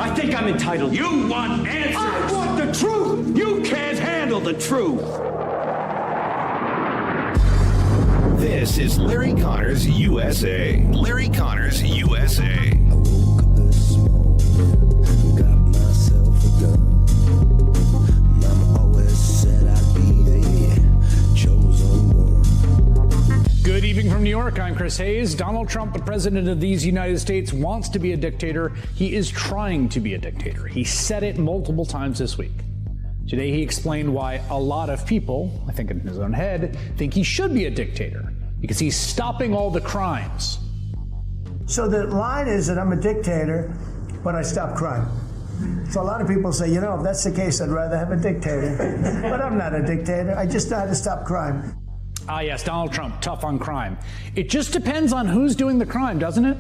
I think I'm entitled. You want answers. I want the truth. You can't handle the truth. This is Larry Connors USA. Larry Connors USA. I woke up this morning, got myself a gun. Mama always said I'd be the chosen one. Good evening from New York. I'm Chris Hayes. Donald Trump, the president of these United States, wants to be a dictator. He is trying to be a dictator. He said it multiple times this week. Today, he explained why a lot of people, I think in his own head, think he should be a dictator because he's stopping all the crimes. So the line is that I'm a dictator, but I stop crime. So a lot of people say, you know, if that's the case, I'd rather have a dictator. But I'm not a dictator. I just know how to stop crime. Ah, yes, Donald Trump, tough on crime. It just depends on who's doing the crime, doesn't it?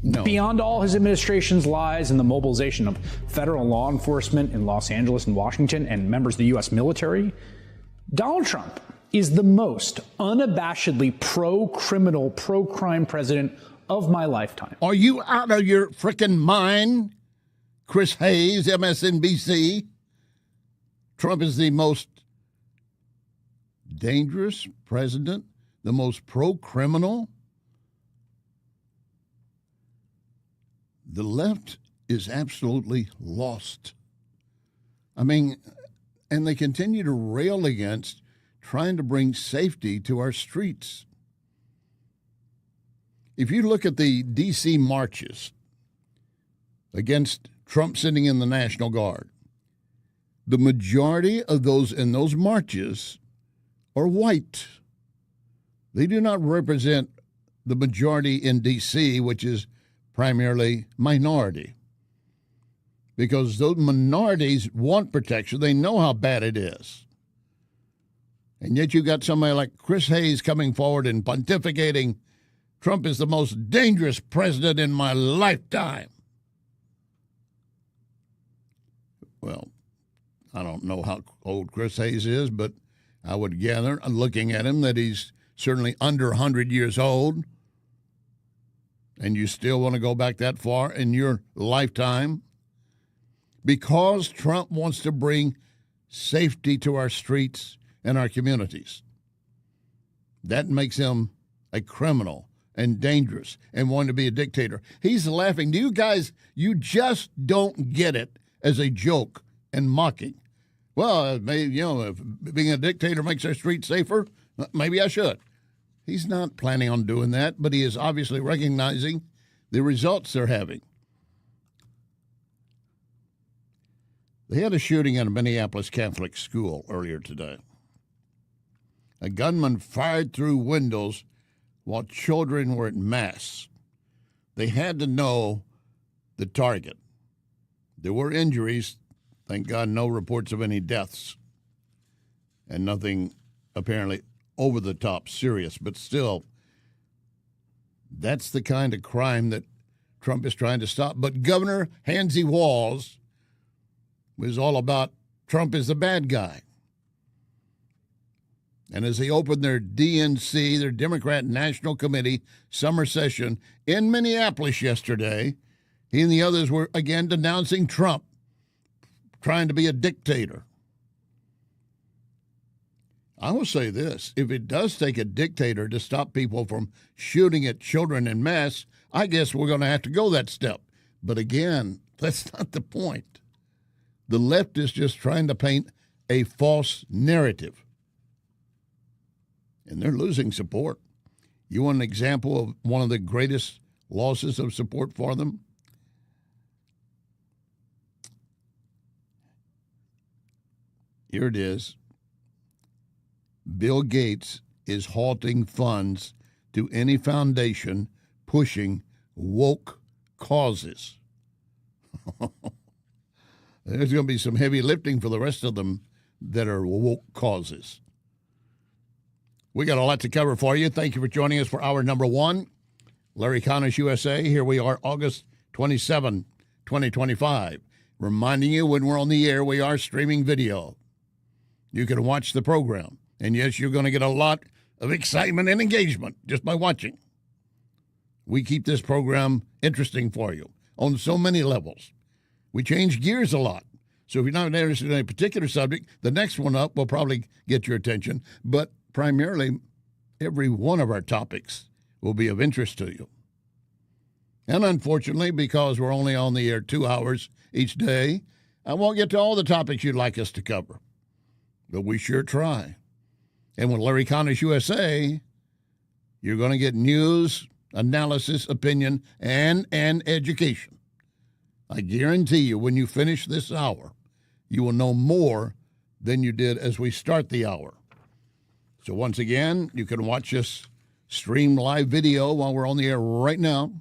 No. Beyond all his administration's lies and the mobilization of federal law enforcement in Los Angeles and Washington and members of the U.S. military, Donald Trump is the most unabashedly pro-criminal, pro-crime president of my lifetime. Are you out of your frickin' mind? Chris Hayes, MSNBC. Trump is the most dangerous president, the most pro-criminal. The left is absolutely lost. I mean, and they continue to rail against trying to bring safety to our streets. If you look at the D.C. marches against Trump sitting in the National Guard, the majority of those in those marches are white. They do not represent the majority in D.C., which is primarily minority, because those minorities want protection. They know how bad it is. And yet you got somebody like Chris Hayes coming forward and pontificating Trump is the most dangerous president in my lifetime. Well, I don't know how old Chris Hayes is, but I would gather, looking at him, that he's certainly under 100 years old. And you still want to go back that far in your lifetime? Because Trump wants to bring safety to our streets and our communities. That makes him a criminal and dangerous and wanting to be a dictator. He's laughing. Do you guys, you just don't get it as a joke and mocking. Well, maybe, you know, if being a dictator makes our streets safer, maybe I should. He's not planning on doing that, but he is obviously recognizing the results they're having. They had a shooting at a Minneapolis Catholic school earlier today. A gunman fired through windows while children were at Mass. They had to know the target. There were injuries. Thank God no reports of any deaths. And nothing apparently over the top serious, but still, that's the kind of crime that Trump is trying to stop. But Governor Hansi Walls was all about Trump is the bad guy. And as they opened their DNC, their Democrat National Committee summer session in Minneapolis yesterday, he and the others were again denouncing Trump, trying to be a dictator. I will say this, if it does take a dictator to stop people from shooting at children en masse, I guess we're going to have to go that step. But again, that's not the point. The left is just trying to paint a false narrative. And they're losing support. You want an example of one of the greatest losses of support for them? Here it is. Bill Gates is halting funds to any foundation pushing woke causes. There's going to be some heavy lifting for the rest of them that are woke causes. We got a lot to cover for you. Thank you for joining us for hour number one. Larry Connors USA. Here we are, August 27, 2025. Reminding you when we're on the air, we are streaming video. You can watch the program. And yes, you're going to get a lot of excitement and engagement just by watching. We keep this program interesting for you on so many levels. We change gears a lot. So if you're not interested in a particular subject, the next one up will probably get your attention. But primarily, every one of our topics will be of interest to you. And unfortunately, because we're only on the air 2 hours each day, I won't get to all the topics you'd like us to cover. But we sure try. And with Larry Connors USA, you're going to get news, analysis, opinion, and education. I guarantee you, when you finish this hour, you will know more than you did as we start the hour. So once again, you can watch us stream live video while we're on the air right now.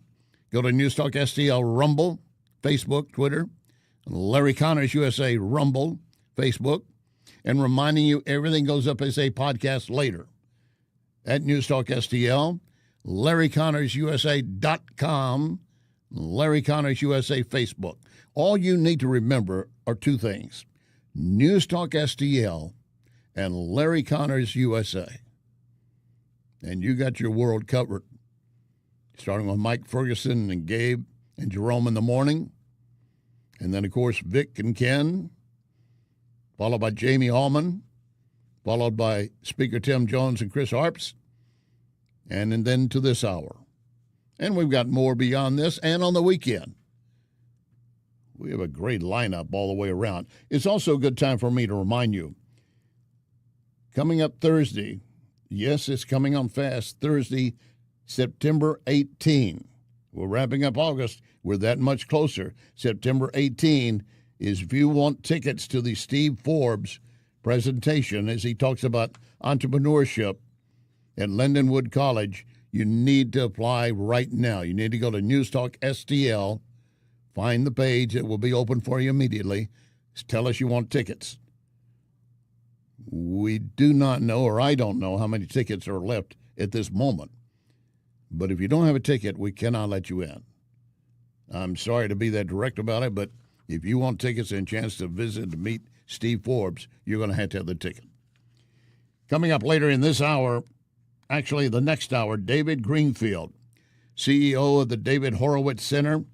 Go to NewsTalkSTL Rumble, Facebook, Twitter, Larry Connors USA Rumble, Facebook, and reminding you everything goes up as a podcast later at NewsTalkSTL, LarryConnorsUSA.com, Larry Connors USA Facebook. All you need to remember are two things: NewsTalkSTL and Larry Connors USA. And you got your world covered, starting with Mike Ferguson and Gabe and Jerome in the morning. And then, of course, Vic and Ken, followed by Jamie Allman, followed by Speaker Tim Jones and Chris Harps, and then to this hour. And we've got more beyond this and on the weekend. We have a great lineup all the way around. It's also a good time for me to remind you, coming up Thursday, yes, it's coming on fast, Thursday, September 18. We're wrapping up August. We're that much closer. September 18 is if you want tickets to the Steve Forbes presentation as he talks about entrepreneurship at Lindenwood College, you need to apply right now. You need to go to NewsTalkSTL, find the page. It will be open for you immediately. Tell us you want tickets. We do not know, or I don't know, how many tickets are left at this moment. But if you don't have a ticket, we cannot let you in. I'm sorry to be that direct about it, but if you want tickets and a chance to visit and meet Steve Forbes, you're going to have the ticket. Coming up later in this hour, actually the next hour, David Greenfield, CEO of the David Horowitz Center,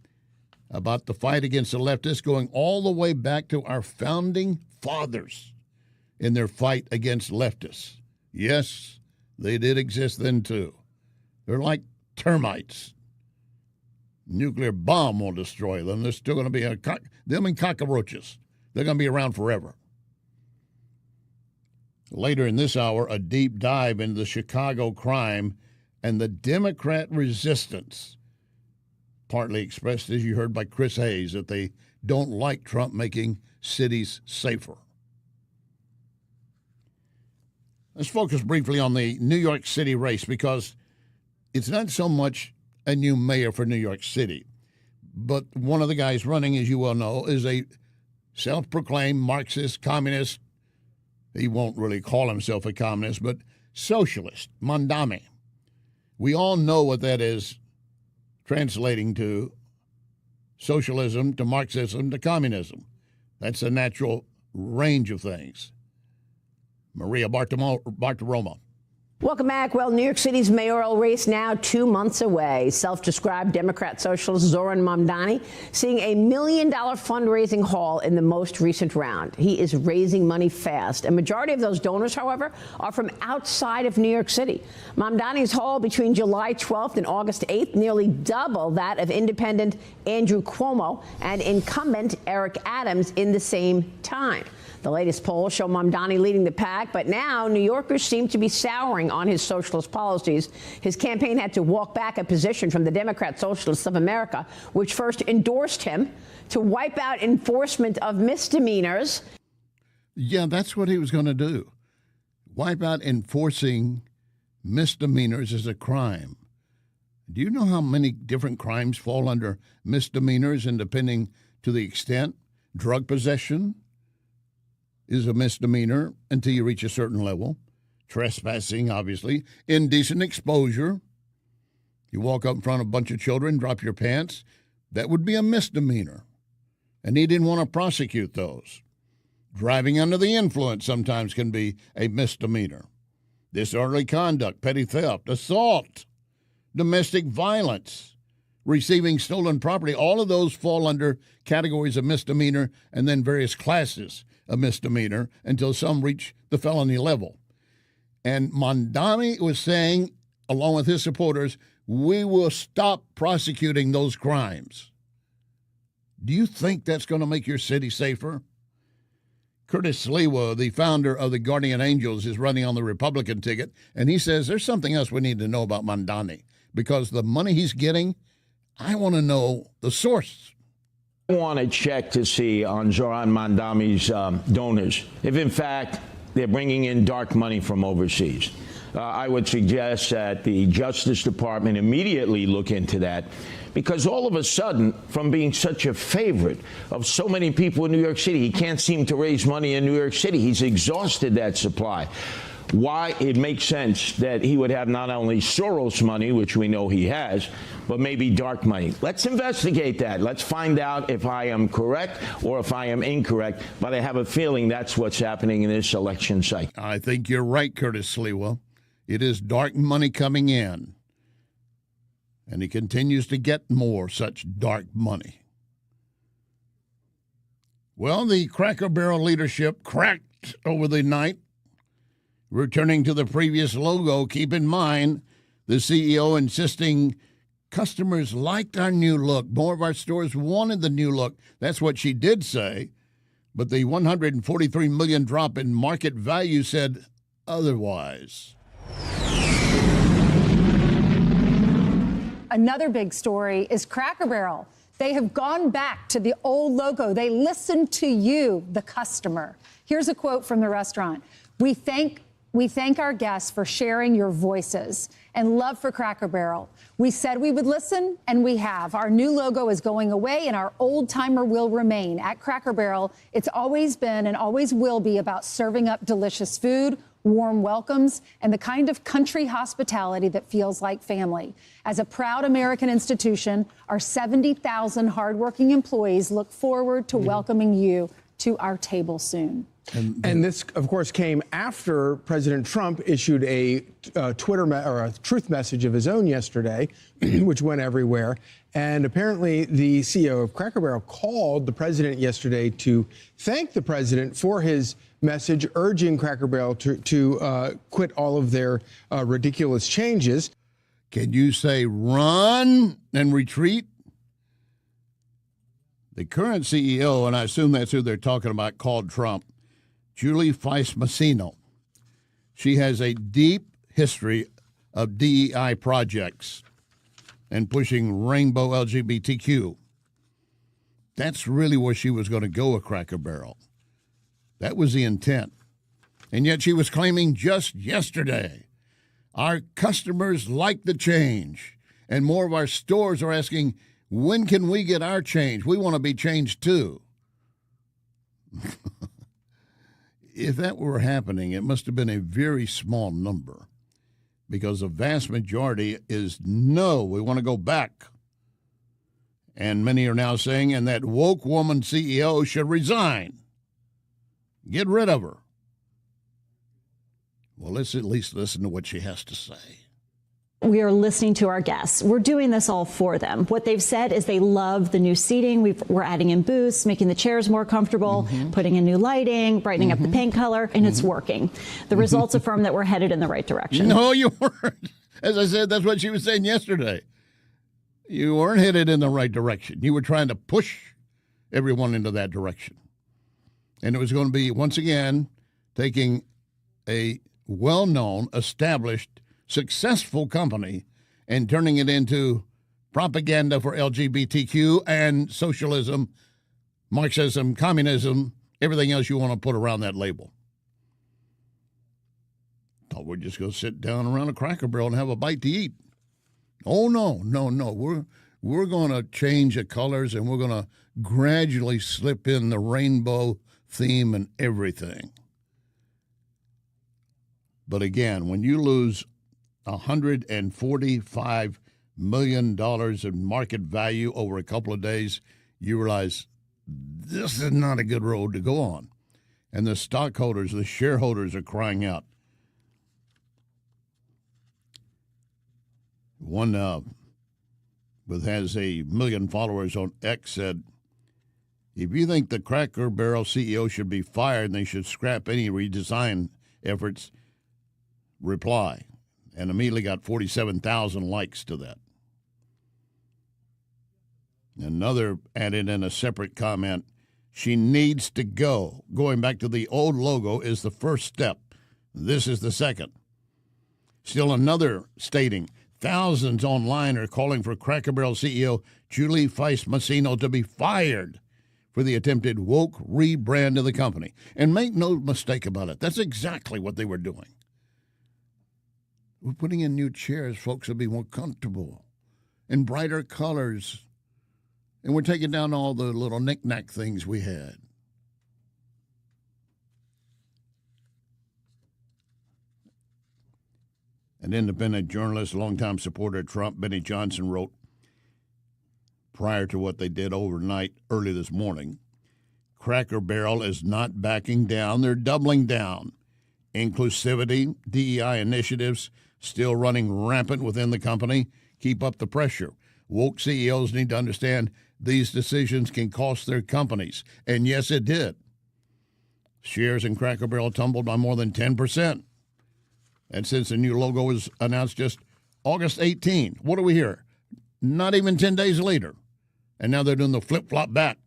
about the fight against the leftists, going all the way back to our founding fathers in their fight against leftists. Yes, they did exist then too. They're like termites. Nuclear bomb will destroy them. They're still going to be them and cockroaches. They're going to be around forever. Later in this hour, a deep dive into the Chicago crime and the Democrat resistance, partly expressed, as you heard, by Chris Hayes, that they don't like Trump making cities safer. Let's focus briefly on the New York City race, because it's not so much a new mayor for New York City, but one of the guys running, as you well know, is a self-proclaimed Marxist, communist. He won't really call himself a communist, but socialist, Mondami. We all know what that is translating to: socialism to Marxism to communism. That's a natural range of things. Maria Bartiromo. Welcome back. Well, New York City's mayoral race now 2 months away. Self-described Democrat socialist Zoran Mamdani seeing $1 million fundraising haul in the most recent round. He is raising money fast. A majority of those donors, however, are from outside of New York City. Mamdani's haul between July 12th and August 8th nearly double that of independent Andrew Cuomo and incumbent Eric Adams in the same time. The latest polls show Mamdani leading the pack, but now New Yorkers seem to be souring on his socialist policies. His campaign had to walk back a position from the Democrat Socialists of America, which first endorsed him to wipe out enforcement of misdemeanors. Yeah, that's what he was going to do. Wipe out enforcing misdemeanors as a crime. Do you know how many different crimes fall under misdemeanors, and depending to the extent? Drug possession is a misdemeanor until you reach a certain level. Trespassing, obviously. Indecent exposure. You walk up in front of a bunch of children, drop your pants. That would be a misdemeanor. And he didn't want to prosecute those. Driving under the influence sometimes can be a misdemeanor. Disorderly conduct, petty theft, assault, domestic violence, receiving stolen property. All of those fall under categories of misdemeanor and then various classes of misdemeanor until some reach the felony level. And Mamdani was saying, along with his supporters, we will stop prosecuting those crimes. Do you think that's going to make your city safer? Curtis Sliwa, the founder of the Guardian Angels, is running on the Republican ticket, and he says there's something else we need to know about Mamdani, because the money he's getting, I want to know the source. I want to check to see on Zoran Mamdani's donors if, in fact, they're bringing in dark money from overseas. I would suggest that the Justice Department immediately look into that, because all of a sudden, from being such a favorite of so many people in New York City, he can't seem to raise money in New York City. He's exhausted that supply. Why it makes sense that he would have not only Soros money, which we know he has, but maybe dark money. Let's investigate that. Let's find out if I am correct or if I am incorrect. But I have a feeling that's what's happening in this election cycle. I think you're right, Curtis Sliwa. It is dark money coming in. And he continues to get more such dark money. Well, the Cracker Barrel leadership cracked over the night. Returning to the previous logo, keep in mind, the CEO insisting customers liked our new look. More of our stores wanted the new look. That's what she did say. But the $143 million drop in market value said otherwise. Another big story is Cracker Barrel. They have gone back to the old logo. They listened to you, the customer. Here's a quote from the restaurant. We thank our guests for sharing your voices and love for Cracker Barrel. We said we would listen, and we have. Our new logo is going away, and our old timer will remain. At Cracker Barrel, it's always been and always will be about serving up delicious food, warm welcomes, and the kind of country hospitality that feels like family. As a proud American institution, our 70,000 hardworking employees look forward to welcoming you to our table soon. And this, of course, came after President Trump issued a or a truth message of his own yesterday, which went everywhere. And apparently the CEO of Cracker Barrel called the president yesterday to thank the president for his message urging Cracker Barrel to quit all of their ridiculous changes. Can you say run and retreat? The current CEO, and I assume that's who they're talking about, called Trump, Julie Feist-Massino. She has a deep history of DEI projects and pushing rainbow LGBTQ. That's really where she was going to go with Cracker Barrel. That was the intent. And yet she was claiming just yesterday, our customers like the change. And more of our stores are asking, when can we get our change? We want to be changed too. If that were happening, it must have been a very small number, because the vast majority is no, we want to go back. And many are now saying, and that woke woman CEO should resign. Get rid of her. Well, let's at least listen to what she has to say. We are listening to our guests. We're doing this all for them. What they've said is they love the new seating. We're adding in booths, making the chairs more comfortable, putting in new lighting, brightening up the paint color, and it's working. The results affirm that we're headed in the right direction. No, you weren't. As I said, that's what she was saying yesterday. You weren't headed in the right direction. You were trying to push everyone into that direction. And it was going to be, once again, taking a well-known, established, successful company and turning it into propaganda for LGBTQ and socialism, Marxism, communism, everything else you want to put around that label. Thought we're just going to sit down around a Cracker Barrel and have a bite to eat. Oh, no. We're going to change the colors, and we're going to gradually slip in the rainbow theme and everything. But again, when you lose $145 million in market value over a couple of days, you realize this is not a good road to go on. And the stockholders, the shareholders are crying out. One but has a million followers on X, said, if you think the Cracker Barrel CEO should be fired and they should scrap any redesign efforts, reply. And immediately got 47,000 likes to that. Another added in a separate comment, she needs to go. Going back to the old logo is the first step. This is the second. Still another stating, thousands online are calling for Cracker Barrel CEO Julie Feist-Massino to be fired for the attempted woke rebrand of the company. And make no mistake about it, that's exactly what they were doing. We're putting in new chairs, folks will be more comfortable, and brighter colors. And we're taking down all the little knick-knack things we had. An independent journalist, longtime supporter of Trump, Benny Johnson, wrote prior to what they did overnight, early this morning, Cracker Barrel is not backing down. They're doubling down. Inclusivity, DEI initiatives still running rampant within the company. Keep up the pressure. Woke CEOs need to understand these decisions can cost their companies. And yes, it did. Shares in Cracker Barrel tumbled by more than 10%. And since the new logo was announced just August 18, what do we hear? Not even 10 days later. And now they're doing the flip-flop back.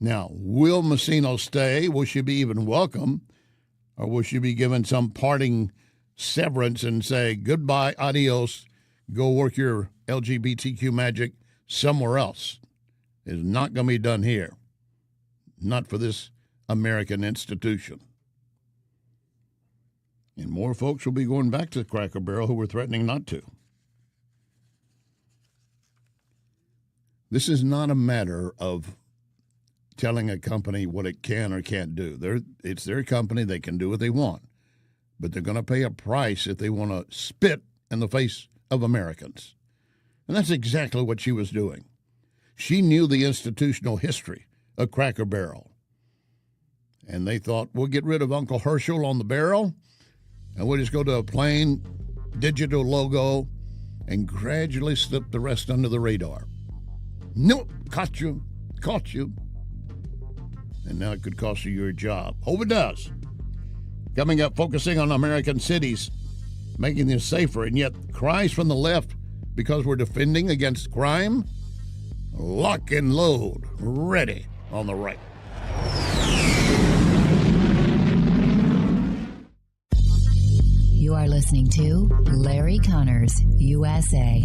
Now, will Massino stay? Will she be even welcome? Or will she be given some parting severance and say, goodbye, adios, go work your LGBTQ magic somewhere else? It's not going to be done here. Not for this American institution. And more folks will be going back to Cracker Barrel who were threatening not to. This is not a matter of telling a company what it can or can't do. It's their company. They can do what they want. But they're going to pay a price if they want to spit in the face of Americans. And that's exactly what she was doing. She knew the institutional history of Cracker Barrel. And they thought, we'll get rid of Uncle Herschel on the barrel, and we'll just go to a plain digital logo and gradually slip the rest under the radar. Nope, caught you. And now it could cost you your job. Hope it does. Coming up, focusing on American cities, making them safer, and yet cries from the left because we're defending against crime. Lock and load, ready on the right. You are listening to Larry Connors, USA.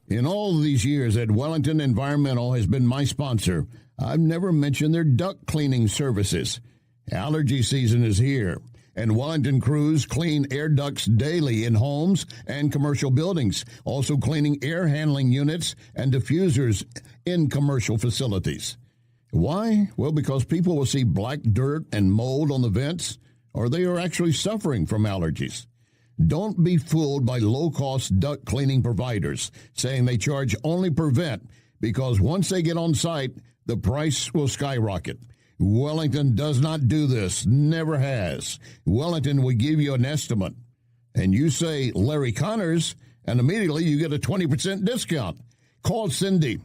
In all these years that Wellington Environmental has been my sponsor, I've never mentioned their duct cleaning services. Allergy season is here, and Wellington crews clean air ducts daily in homes and commercial buildings, also cleaning air handling units and diffusers in commercial facilities. Why? Well, because people will see black dirt and mold on the vents, or they are actually suffering from allergies. Don't be fooled by low-cost duct cleaning providers saying they charge only per vent, because once they get on site, the price will skyrocket. Wellington does not do this, never has. Wellington will give you an estimate, and you say Larry Connors, and immediately you get a 20% discount. Call Cindy,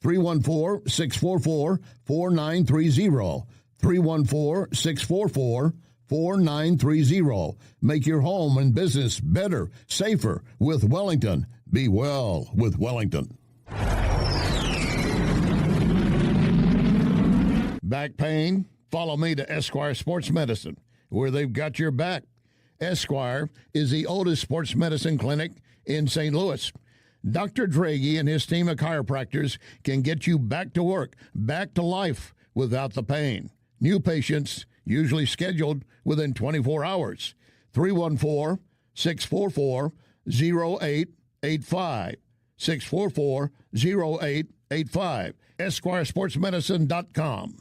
314-644-4930, 314-644-4930. Make your home and business better, safer with Wellington. Be well with Wellington. Back pain? Follow me to Esquire Sports Medicine, where they've got your back. Esquire is the oldest sports medicine clinic in St. Louis. Dr. Draghi and his team of chiropractors can get you back to work, back to life without the pain. New patients usually scheduled within 24 hours. 314-644-0885. 644-0885. EsquireSportsMedicine.com.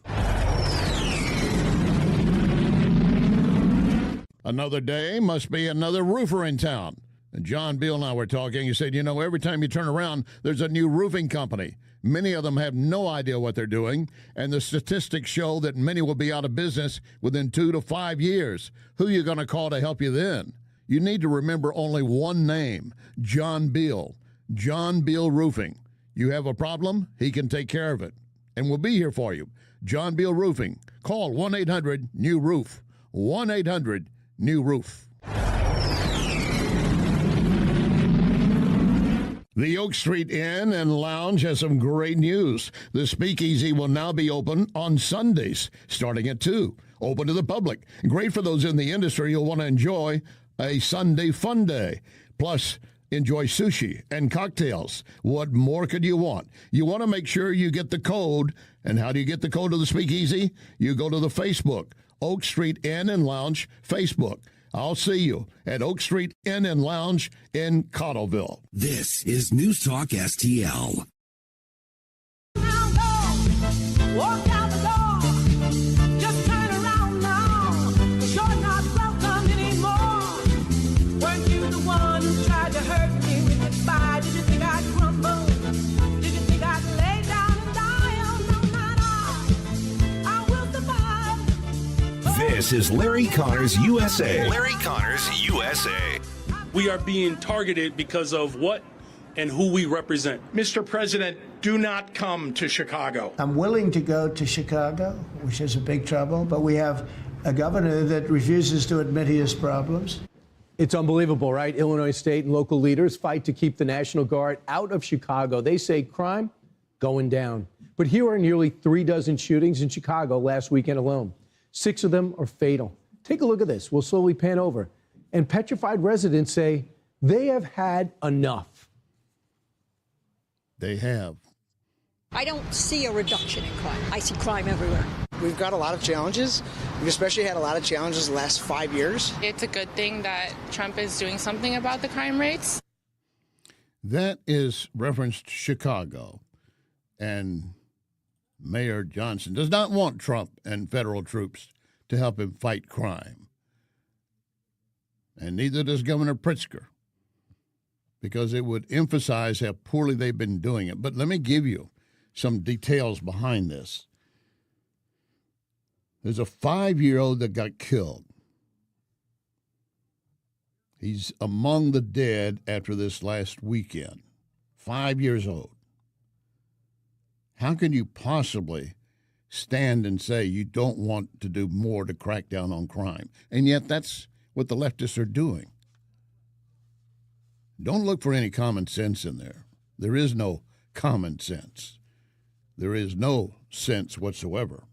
Another day must be another roofer in town. And John Beal and I were talking. He said, every time you turn around, there's a new roofing company. Many of them have no idea what they're doing, and the statistics show that many will be out of business within 2 to 5 years. Who are you going to call to help you then? You need to remember only one name, John Beal. John Beal Roofing. You have a problem, he can take care of it. And we'll be here for you. John Beal Roofing. Call 1-800-NEW-ROOF. 1-800-NEW-ROOF. The Oak Street Inn and Lounge has some great news. The Speakeasy will now be open on Sundays, starting at 2. Open to the public. Great for those in the industry who'll want to enjoy a Sunday fun day. Plus, enjoy sushi and cocktails. What more could you want? You want to make sure you get the code. And how do you get the code to the Speakeasy? You go to the Facebook, Oak Street Inn and Lounge Facebook. I'll see you at Oak Street Inn and Lounge in Cottleville. This is News Talk STL. Walk out the door. Just turn around now. 'Cause you're not welcome anymore. Weren't you the one who tried to hurt me with goodbye? Did you think I'd crumble? Did you think I'd lay down and die? Oh, no, not I will survive. This is Larry Connors USA. Larry Connors USA. We are being targeted because of what and who we represent. Mr. President, do not come to Chicago. I'm willing to go to Chicago, which is a big trouble, but we have a governor that refuses to admit he has problems. It's unbelievable, right? Illinois state and local leaders fight to keep the National Guard out of Chicago. They say crime going down. But here are nearly 36 shootings in Chicago last weekend alone. 6 of them are fatal. Take a look at this. We'll slowly pan over. And petrified residents say they have had enough. They have. I don't see a reduction in crime. I see crime everywhere. We've got a lot of challenges. We've especially had a lot of challenges the last 5 years. It's a good thing that Trump is doing something about the crime rates. That is referenced Chicago. And Mayor Johnson does not want Trump and federal troops to help him fight crime. And neither does Governor Pritzker, because it would emphasize how poorly they've been doing it. But let me give you some details behind this. There's a 5-year-old that got killed. He's among the dead after this last weekend. 5 years old. How can you possibly stand and say you don't want to do more to crack down on crime? And yet that's what the leftists are doing. Don't look for any common sense in there. There is no common sense. There is no sense whatsoever.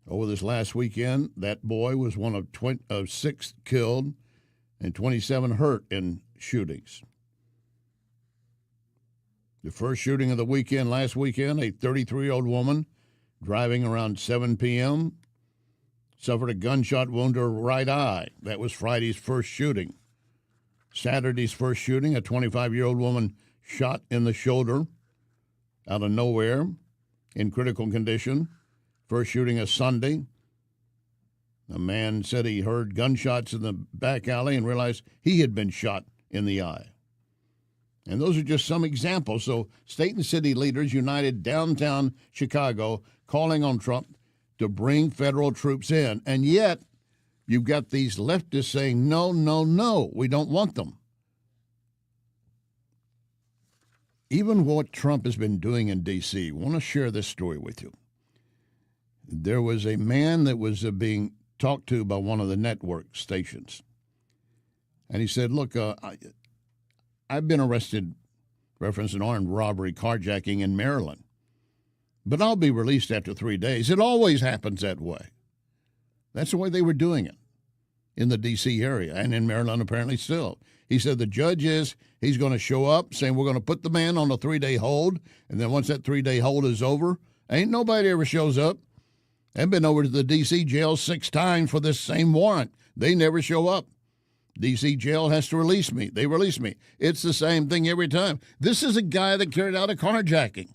Over this last weekend, that boy was one of 6 killed and 27 hurt in shootings. The first shooting of the weekend, last weekend, a 33-year-old woman driving around 7 p.m., suffered a gunshot wound to her right eye. That was Friday's first shooting. Saturday's first shooting, a 25-year-old woman shot in the shoulder out of nowhere in critical condition. First shooting of Sunday. A man said he heard gunshots in the back alley and realized he had been shot in the eye. And those are just some examples. So state and city leaders united downtown Chicago calling on Trump to bring federal troops in. And yet, you've got these leftists saying, no, no, no, we don't want them. Even what Trump has been doing in D.C., I want to share this story with you. There was a man that was being talked to by one of the network stations. And he said, look, I've been arrested, reference an armed robbery, carjacking in Maryland. But I'll be released after 3 days. It always happens that way. That's the way they were doing it in the D.C. area and in Maryland apparently still. He said the judge he's going to show up saying we're going to put the man on a 3-day hold, and then once that 3-day hold is over, ain't nobody ever shows up. I've been over to the D.C. jail 6 times for this same warrant. They never show up. D.C. jail has to release me. They release me. It's the same thing every time. This is a guy that carried out a carjacking.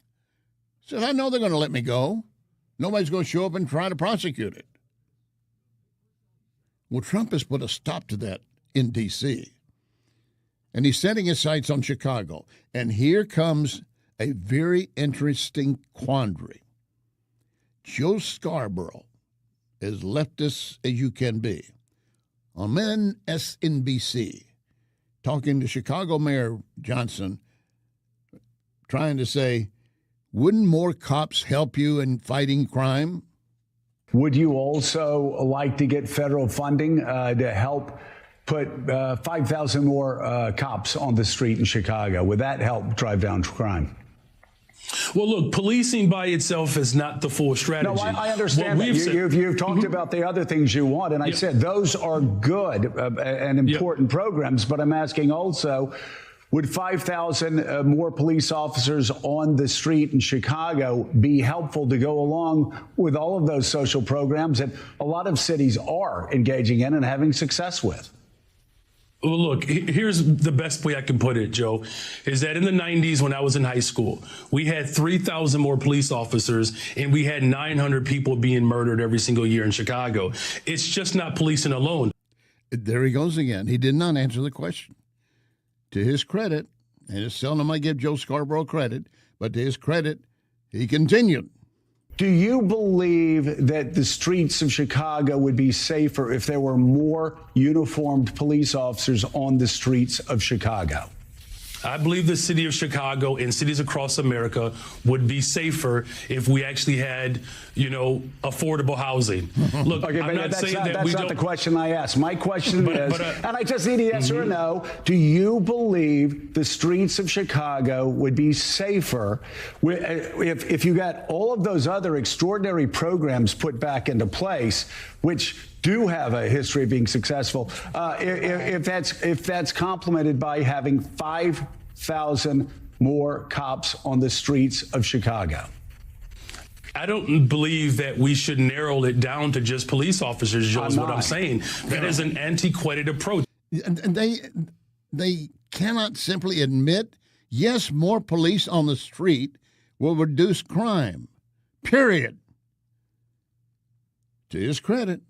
Said, I know they're going to let me go. Nobody's going to show up and try to prosecute it. Well, Trump has put a stop to that in D.C., and he's setting his sights on Chicago. And here comes a very interesting quandary. Joe Scarborough, as leftist as you can be, on MSNBC, talking to Chicago Mayor Johnson, trying to say, wouldn't more cops help you in fighting crime? Would you also like to get federal funding to help put 5,000 more cops on the street in Chicago? Would that help drive down crime? Well, look, policing by itself is not the full strategy. No, I understand that. You've talked about the other things you want, and I said those are good and important programs, but I'm asking also, would 5,000 more police officers on the street in Chicago be helpful to go along with all of those social programs that a lot of cities are engaging in and having success with? Well, look, here's the best way I can put it, Joe, is that in the 90s when I was in high school, we had 3,000 more police officers and we had 900 people being murdered every single year in Chicago. It's just not policing alone. There he goes again. He did not answer the question. To his credit, and it's seldom I give Joe Scarborough credit, but to his credit, he continued. Do you believe that the streets of Chicago would be safer if there were more uniformed police officers on the streets of Chicago? I believe the city of Chicago and cities across America would be safer if we actually had, affordable housing. Look, okay, I'm not saying that we don't. That's not the question I asked. My question is, and I just need a yes or a no, do you believe the streets of Chicago would be safer if you got all of those other extraordinary programs put back into place, which do have a history of being successful, if that's complemented by having 5,000 more cops on the streets of Chicago? I don't believe that we should narrow it down to just police officers, Joe, is what I'm saying. That is an antiquated approach. And they cannot simply admit, yes, more police on the street will reduce crime, period. To his credit,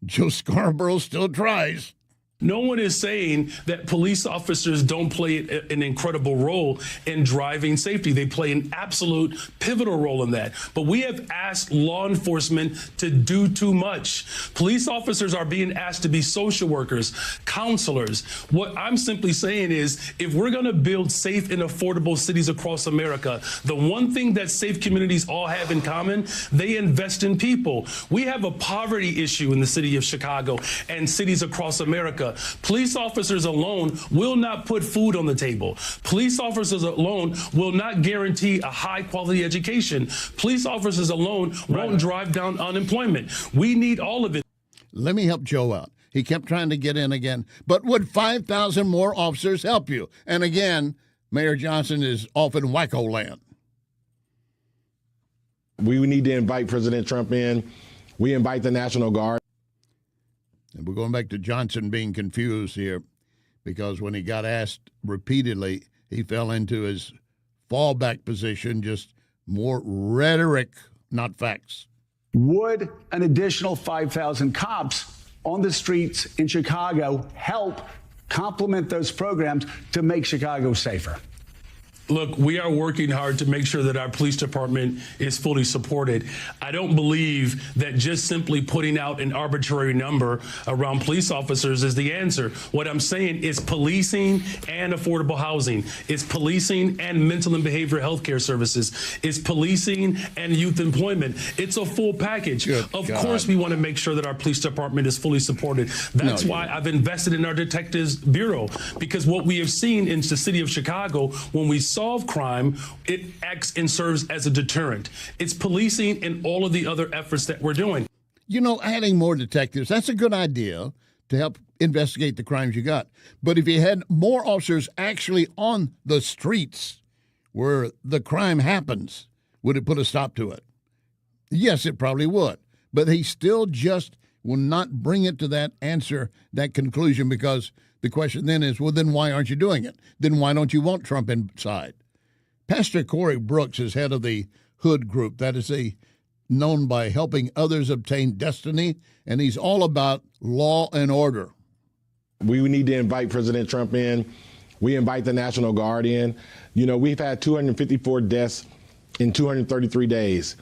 Joe Scarborough still tries. No one is saying that police officers don't play an incredible role in driving safety. They play an absolute pivotal role in that. But we have asked law enforcement to do too much. Police officers are being asked to be social workers, counselors. What I'm simply saying is, if we're going to build safe and affordable cities across America, the one thing that safe communities all have in common, they invest in people. We have a poverty issue in the city of Chicago and cities across America. Police officers alone will not put food on the table. Police officers alone will not guarantee a high quality education. Police officers alone won't drive down unemployment. We need all of it. Let me help Joe out. He kept trying to get in again. But would 5,000 more officers help you? And again, Mayor Johnson is off in wacko land. We need to invite President Trump in. We invite the National Guard. And we're going back to Johnson being confused here, because when he got asked repeatedly, he fell into his fallback position, just more rhetoric, not facts. Would an additional 5,000 cops on the streets in Chicago help complement those programs to make Chicago safer? Look, we are working hard to make sure that our police department is fully supported. I don't believe that just simply putting out an arbitrary number around police officers is the answer. What I'm saying is policing and affordable housing. It's policing and mental and behavioral health care services. It's policing and youth employment. It's a full package. Of course, we want to make sure that our police department is fully supported. That's why I've invested in our Detectives Bureau, because what we have seen in the city of Chicago, when we solve crime, it acts and serves as a deterrent. It's policing and all of the other efforts that we're doing. You know, adding more detectives, that's a good idea to help investigate the crimes you got. But if you had more officers actually on the streets where the crime happens, would it put a stop to it? Yes, it probably would. But he still just will not bring it to that answer, that conclusion, because the question then is, well, then why aren't you doing it? Then why don't you want Trump inside? Pastor Corey Brooks is head of the Hood Group. That is known by helping others obtain destiny, and he's all about law and order. We need to invite President Trump in. We invite the National Guard in. You know, we've had 254 deaths in 233 days.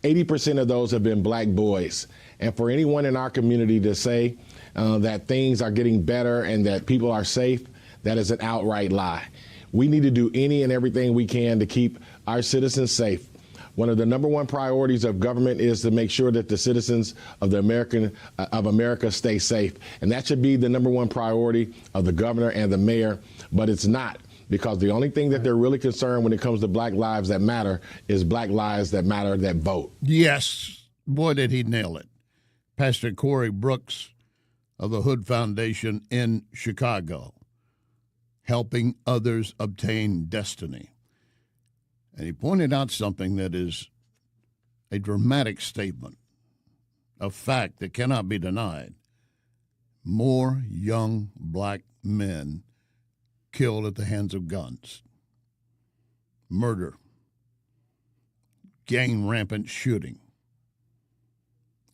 80% of those have been black boys. And for anyone in our community to say that things are getting better and that people are safe, that is an outright lie. We need to do any and everything we can to keep our citizens safe. One of the number one priorities of government is to make sure that the citizens of America stay safe. And that should be the number one priority of the governor and the mayor, but it's not. Because the only thing that they're really concerned when it comes to black lives that matter is black lives that matter that vote. Yes. Boy, did he nail it. Pastor Corey Brooks of the Hood Foundation in Chicago, helping others obtain destiny. And he pointed out something that is a dramatic statement, a fact that cannot be denied. More young black men killed at the hands of guns. Murder. Gang rampant shooting.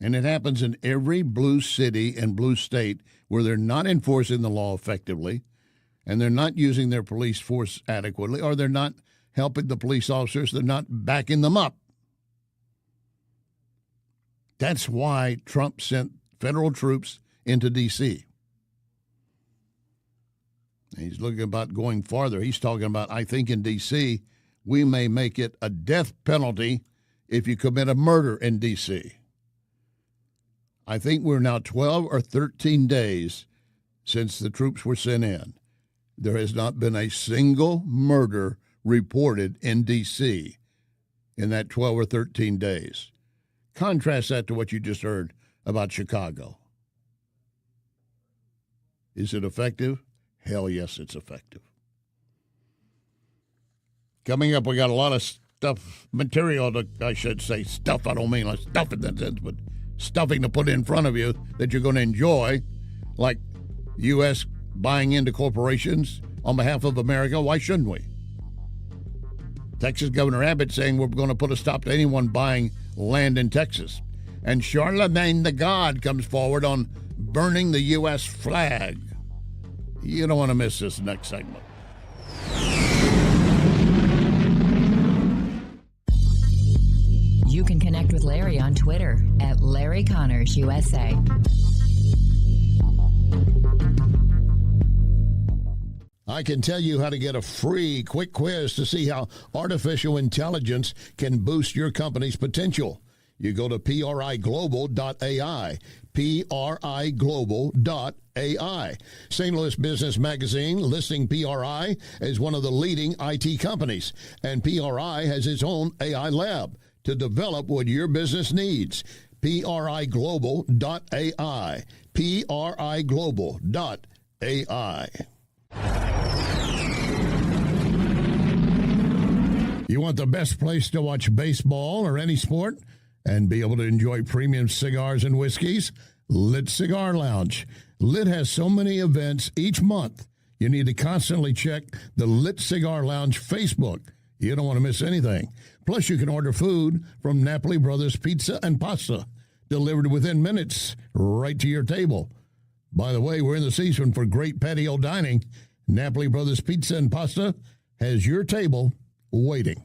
And it happens in every blue city and blue state where they're not enforcing the law effectively, and they're not using their police force adequately, or they're not helping the police officers, they're not backing them up. That's why Trump sent federal troops into D.C. He's looking about going farther. He's talking about, I think in D.C., we may make it a death penalty if you commit a murder in D.C. I think we're now 12 or 13 days since the troops were sent in. There has not been a single murder reported in D.C. in that 12 or 13 days. Contrast that to what you just heard about Chicago. Is it effective? Hell yes, it's effective. Coming up, we got a lot of material, I should say stuff, I don't mean like stuff in that sense, but stuffing to put in front of you that you're going to enjoy, like U.S. buying into corporations on behalf of America. Why shouldn't we? Texas Governor Abbott saying we're going to put a stop to anyone buying land in Texas. And Charlemagne the God comes forward on burning the U.S. flag. You don't want to miss this next segment. You can connect with Larry on Twitter at Larry Connors USA. I can tell you how to get a free quick quiz to see how artificial intelligence can boost your company's potential. You go to priglobal.ai, priglobal.ai. St. Louis Business Magazine listing PRI as one of the leading IT companies, and PRI has its own AI lab to develop what your business needs. priglobal.ai, priglobal.ai. You want the best place to watch baseball or any sport and be able to enjoy premium cigars and whiskeys? Lit Cigar Lounge. Lit has so many events each month, you need to constantly check the Lit Cigar Lounge Facebook. You don't want to miss anything. Plus, you can order food from Napoli Brothers Pizza and Pasta, delivered within minutes right to your table. By the way, we're in the season for great patio dining. Napoli Brothers Pizza and Pasta has your table waiting.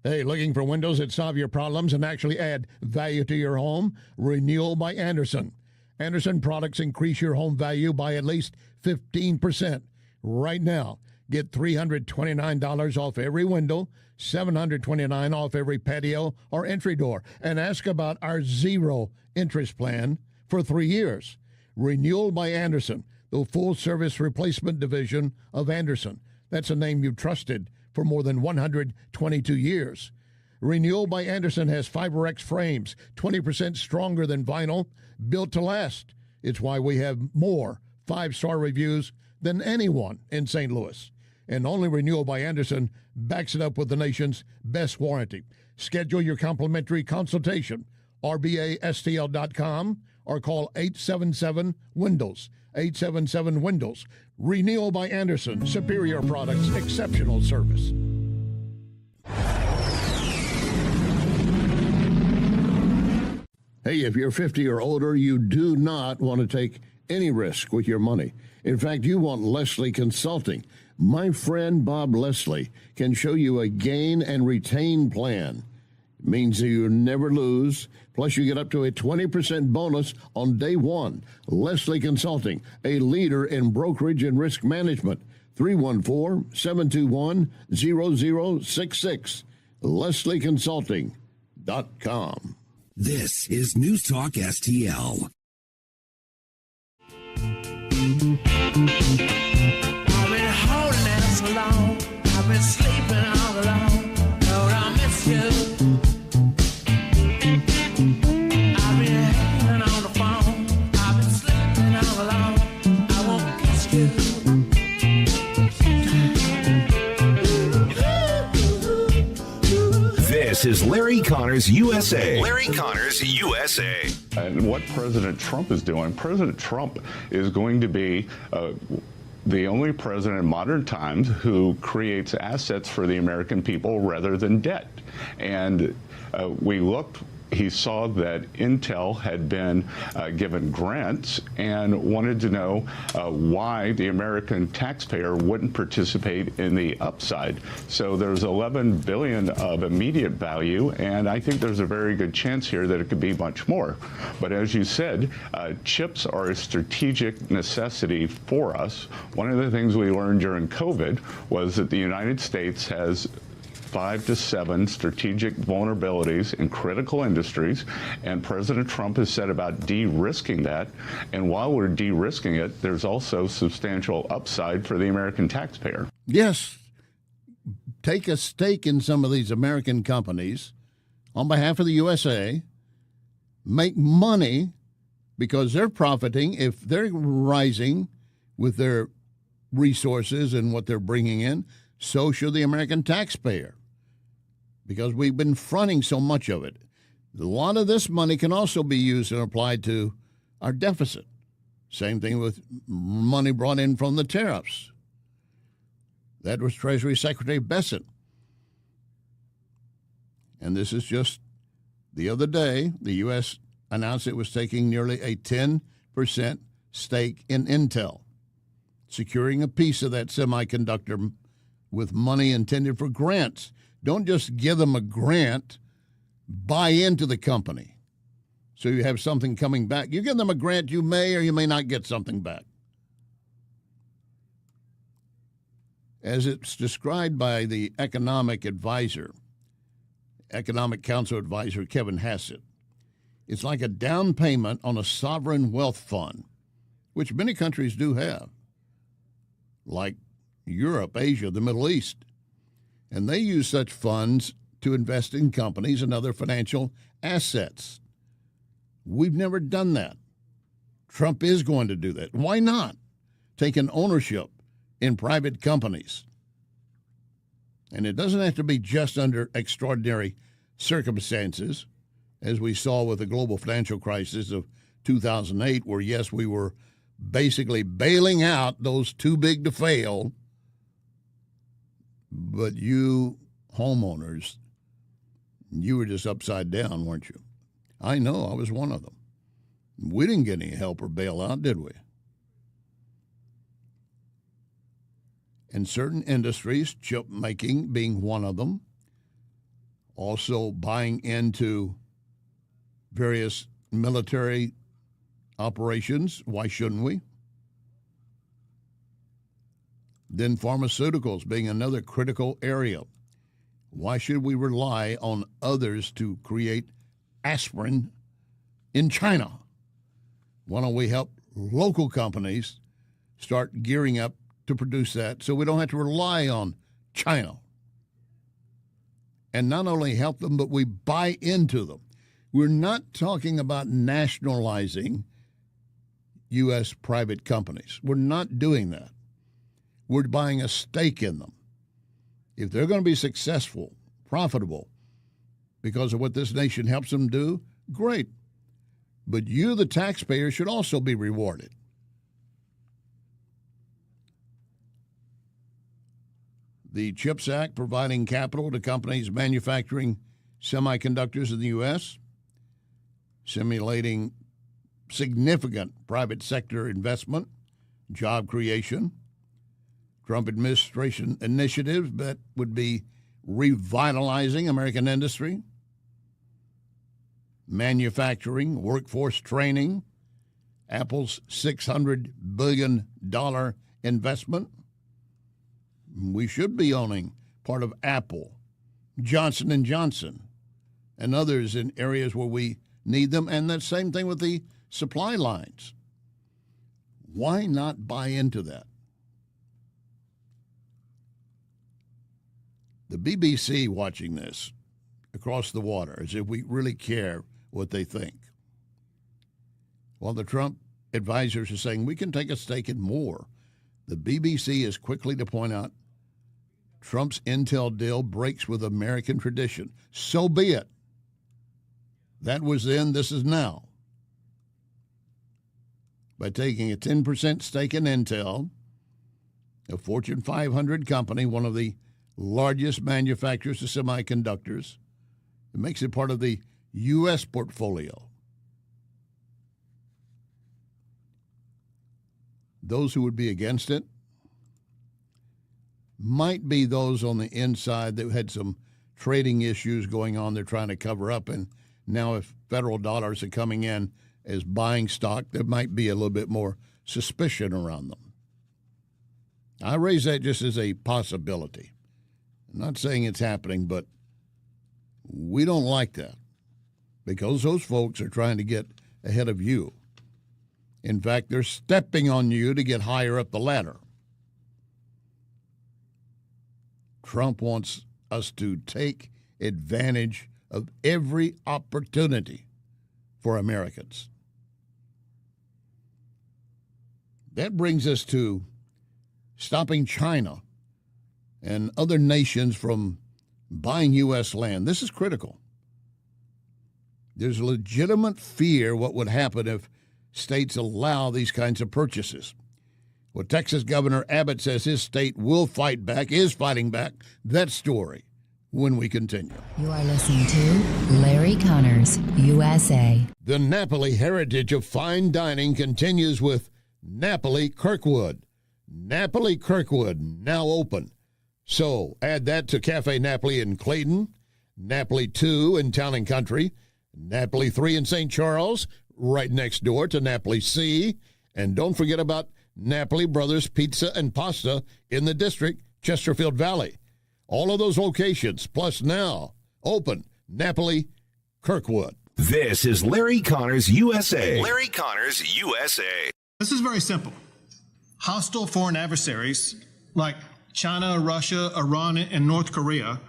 Hey, looking for windows that solve your problems and actually add value to your home? Renewal by Anderson. Anderson products increase your home value by at least 15%. Right now, get $329 off every window, $729 off every patio or entry door, and ask about our zero interest plan for 3 years. Renewal by Anderson, the full-service replacement division of Anderson. That's a name you've trusted for more than 122 years. Renewal by Anderson has FiberX frames, 20% stronger than vinyl, built to last. It's why we have more 5-star reviews than anyone in St. Louis. And only Renewal by Anderson backs it up with the nation's best warranty. Schedule your complimentary consultation, rbastl.com, or call 877-WINDOWS. 877-WINDOWS. Renewal by Anderson. Superior products, exceptional service. Hey, if you're 50 or older, you do not want to take any risk with your money. In fact, you want Leslie Consulting. My friend Bob Leslie can show you a gain and retain plan. It means you never lose. Plus, you get up to a 20% bonus on day one. Leslie Consulting, a leader in brokerage and risk management. 314-721-0066. LeslieConsulting.com. This is News Talk STL. I've been holding out so long. I've been sleeping all alone. Lord, I miss you. I've been hanging on the phone. I've been sleeping all alone. I won't kiss you. This is Larry Connors USA. Larry Connors USA. And what President Trump is doing, President Trump is going to be the only president in modern times who creates assets for the American people rather than debt. And he saw that Intel had been given grants and wanted to know why the American taxpayer wouldn't participate in the upside. So there's $11 billion of immediate value, and I think there's a very good chance here that it could be much more. But as you said, chips are a strategic necessity for us. One of the things we learned during COVID was that the United States has 5 to 7 strategic vulnerabilities in critical industries, and President Trump has said about de-risking that. And while we're de-risking it, there's also substantial upside for the American taxpayer. Yes, take a stake in some of these American companies on behalf of the USA, make money because they're profiting. If they're rising with their resources and what they're bringing in, so should the American taxpayer, because we've been fronting so much of it. A lot of this money can also be used and applied to our deficit. Same thing with money brought in from the tariffs. That was Treasury Secretary Bessent. And this is just the other day, the U.S. announced it was taking nearly a 10% stake in Intel, securing a piece of that semiconductor with money intended for grants. Don't just give them a grant, buy into the company so you have something coming back. You give them a grant, you may or you may not get something back. As it's described by the economic council advisor Kevin Hassett, it's like a down payment on a sovereign wealth fund, which many countries do have, like Europe, Asia, the Middle East. And they use such funds to invest in companies and other financial assets. We've never done that. Trump is going to do that. Why not? Take an ownership in private companies. And it doesn't have to be just under extraordinary circumstances, as we saw with the global financial crisis of 2008, where, yes, we were basically bailing out those too big to fail. But you homeowners, you were just upside down, weren't you? I know, I was one of them. We didn't get any help or bailout, did we? In certain industries, chip making being one of them, also buying into various military operations. Why shouldn't we? Then pharmaceuticals being another critical area. Why should we rely on others to create aspirin in China? Why don't we help local companies start gearing up to produce that so we don't have to rely on China? And not only help them, but we buy into them. We're not talking about nationalizing U.S. private companies. We're not doing that. We're buying a stake in them. If they're going to be successful, profitable, because of what this nation helps them do, great. But you, the taxpayer, should also be rewarded. The CHIPS Act providing capital to companies manufacturing semiconductors in the U.S., simulating significant private sector investment, job creation, Trump administration initiatives that would be revitalizing American industry, manufacturing, workforce training, Apple's $600 billion investment. We should be owning part of Apple, Johnson & Johnson, and others in areas where we need them, and the same thing with the supply lines. Why not buy into that? The BBC watching this across the water, as if we really care what they think. While the Trump advisors are saying we can take a stake in more, the BBC is quickly to point out Trump's intel deal breaks with American tradition. So be it. That was then, this is now. By taking a 10% stake in Intel, a Fortune 500 company, one of the largest manufacturers of semiconductors, it makes it part of the U.S. portfolio. Those who would be against it might be those on the inside that had some trading issues going on they're trying to cover up, and now if federal dollars are coming in as buying stock, there might be a little bit more suspicion around them. I raise that just as a possibility. I'm not saying it's happening, but we don't like that because those folks are trying to get ahead of you. In fact, they're stepping on you to get higher up the ladder. Trump wants us to take advantage of every opportunity for Americans. That brings us to stopping China and other nations from buying U.S. land. This is critical. There's a legitimate fear what would happen if states allow these kinds of purchases. Well, Texas Governor Abbott says his state will fight back, is fighting back. That story when we continue. You are listening to Larry Connors, USA. The Napoli heritage of fine dining continues with Napoli Kirkwood. Napoli Kirkwood, now open. So add that to Cafe Napoli in Clayton, Napoli 2 in Town and Country, Napoli 3 in St. Charles, right next door to Napoli C. And don't forget about Napoli Brothers Pizza and Pasta in the district, Chesterfield Valley. All of those locations, plus now, open, Napoli Kirkwood. This is Larry Connors, USA. Larry Connors, USA. This is very simple. Hostile foreign adversaries like China, Russia, Iran, and North Korea,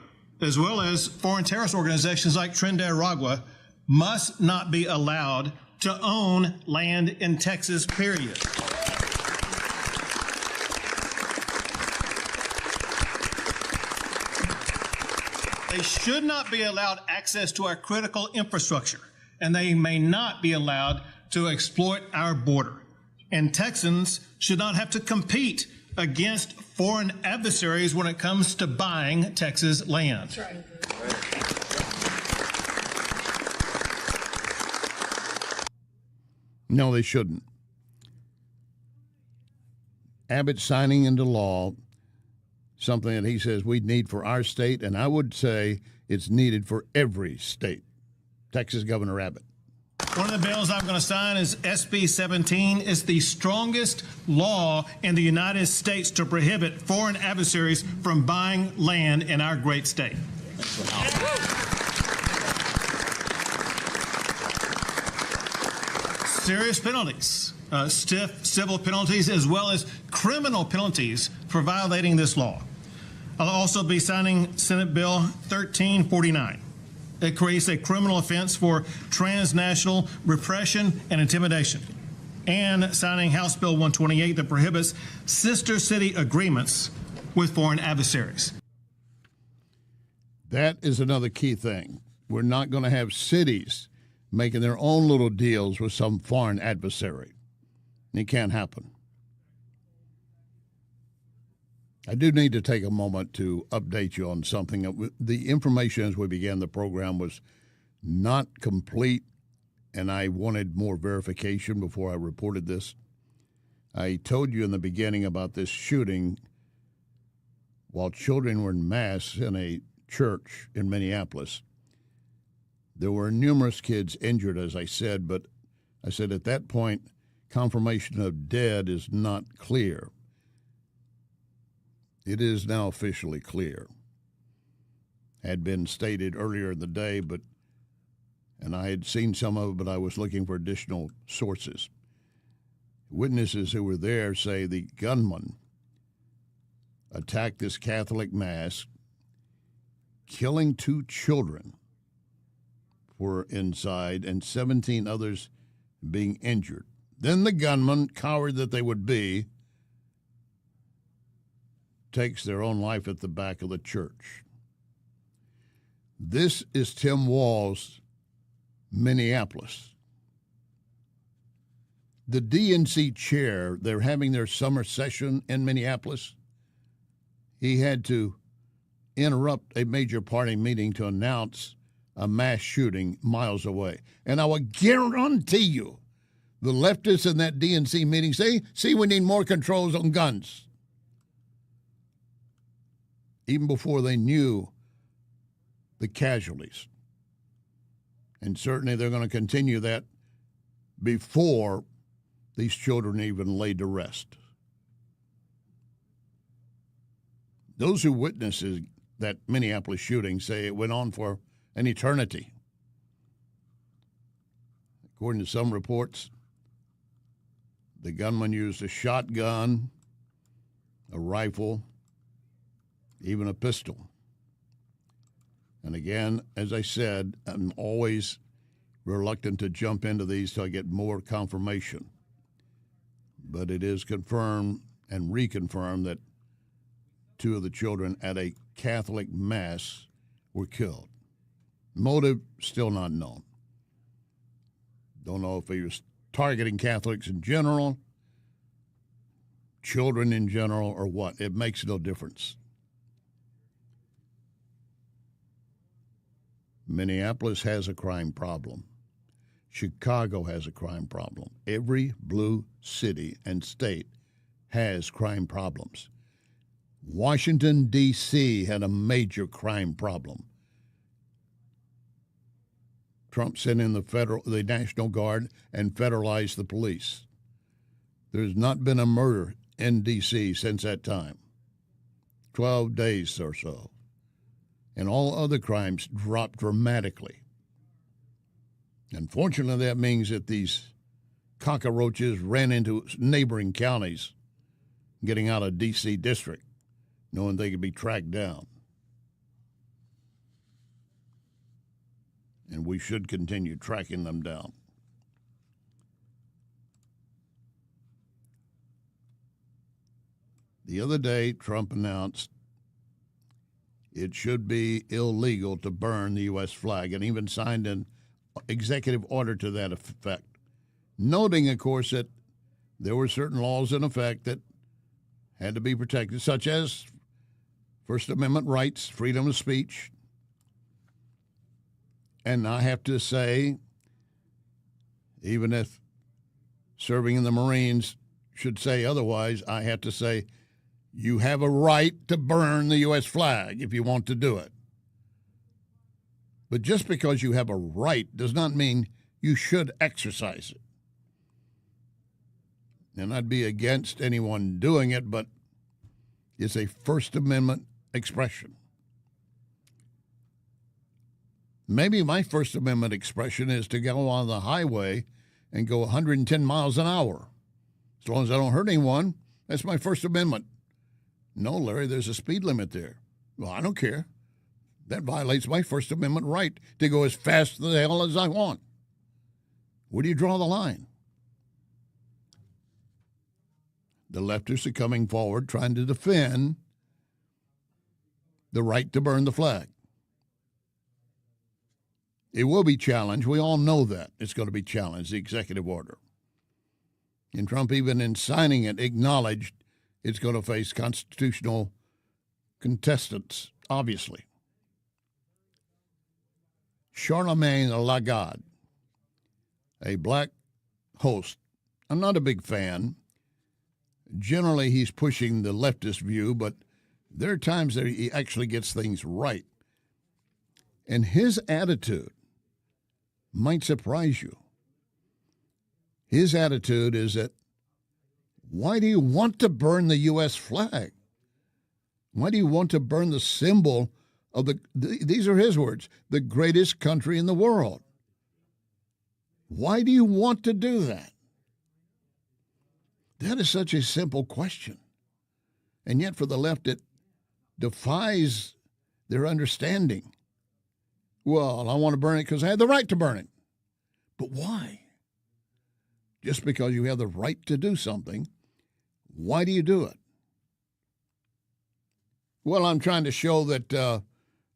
as well as foreign terrorist organizations like Trinidad and Tobago, must not be allowed to own land in Texas, period. They should not be allowed access to our critical infrastructure, and they may not be allowed to exploit our border. And Texans should not have to compete against foreign adversaries when it comes to buying Texas land. That's right. No, they shouldn't. Abbott signing into law something that he says we need for our state, and I would say it's needed for every state. Texas Governor Abbott. One of the bills I'm going to sign is SB 17. It's the strongest law in the United States to prohibit foreign adversaries from buying land in our great state. Serious penalties, stiff civil penalties, as well as criminal penalties for violating this law. I'll also be signing Senate Bill 1349. It creates a criminal offense for transnational repression and intimidation, and signing House Bill 128 that prohibits sister city agreements with foreign adversaries. That is another key thing. We're not going to have cities making their own little deals with some foreign adversary. It can't happen. I do need to take a moment to update you on something. The information as we began the program was not complete, and I wanted more verification before I reported this. I told you in the beginning about this shooting while children were in mass in a church in Minneapolis. There were numerous kids injured, as I said, but I said at that point, confirmation of dead is not clear. It is now officially clear. Had been stated earlier in the day, and I had seen some of it, but I was looking for additional sources. Witnesses who were there say the gunman attacked this Catholic mass, killing 2 children were inside and 17 others being injured. Then the gunman, coward that they would be, takes their own life at the back of the church. This is Tim Walz's Minneapolis. The DNC chair, they're having their summer session in Minneapolis. He had to interrupt a major party meeting to announce a mass shooting miles away. And I will guarantee you, the leftists in that DNC meeting say, see, we need more controls on guns. Even before they knew the casualties. And certainly they're going to continue that before these children even laid to rest. Those who witnessed that Minneapolis shooting say it went on for an eternity. According to some reports, the gunman used a shotgun, a rifle, even a pistol. And again, as I said, I'm always reluctant to jump into these till I get more confirmation. But it is confirmed and reconfirmed that 2 of the children at a Catholic mass were killed. Motive still not known. Don't know if he was targeting Catholics in general, children in general, or what. It makes no difference. Minneapolis has a crime problem. Chicago has a crime problem. Every blue city and state has crime problems. Washington, D.C. had a major crime problem. Trump sent in the National Guard and federalized the police. There's not been a murder in D.C. since that time. 12 days or so. And all other crimes dropped dramatically. Unfortunately, that means that these cockroaches ran into neighboring counties, getting out of D.C. district, knowing they could be tracked down. And we should continue tracking them down. The other day, Trump announced it should be illegal to burn the U.S. flag, and even signed an executive order to that effect, noting, of course, that there were certain laws in effect that had to be protected, such as First Amendment rights, freedom of speech. And I have to say, even if serving in the Marines should say otherwise, I have to say, you have a right to burn the U.S. flag if you want to do it. But just because you have a right does not mean you should exercise it. And I'd be against anyone doing it, but it's a First Amendment expression. Maybe my First Amendment expression is to go on the highway and go 110 miles an hour. As long as I don't hurt anyone, that's my First Amendment. No, Larry, there's a speed limit there. Well, I don't care. That violates my First Amendment right to go as fast the hell as I want. Where do you draw the line? The leftists are coming forward trying to defend the right to burn the flag. It will be challenged. We all know that. It's going to be challenged, the executive order. And Trump, even in signing it, acknowledged it's going to face constitutional contestants, obviously. Charlemagne Lagarde, a black host. I'm not a big fan. Generally, he's pushing the leftist view, but there are times that he actually gets things right. And his attitude might surprise you. His attitude is that, why do you want to burn the U.S. flag? Why do you want to burn the symbol of these are his words, the greatest country in the world? Why do you want to do that? That is such a simple question. And yet for the left, it defies their understanding. Well, I want to burn it because I had the right to burn it. But why? Just because you have the right to do something, why do you do it? Well, I'm trying to show that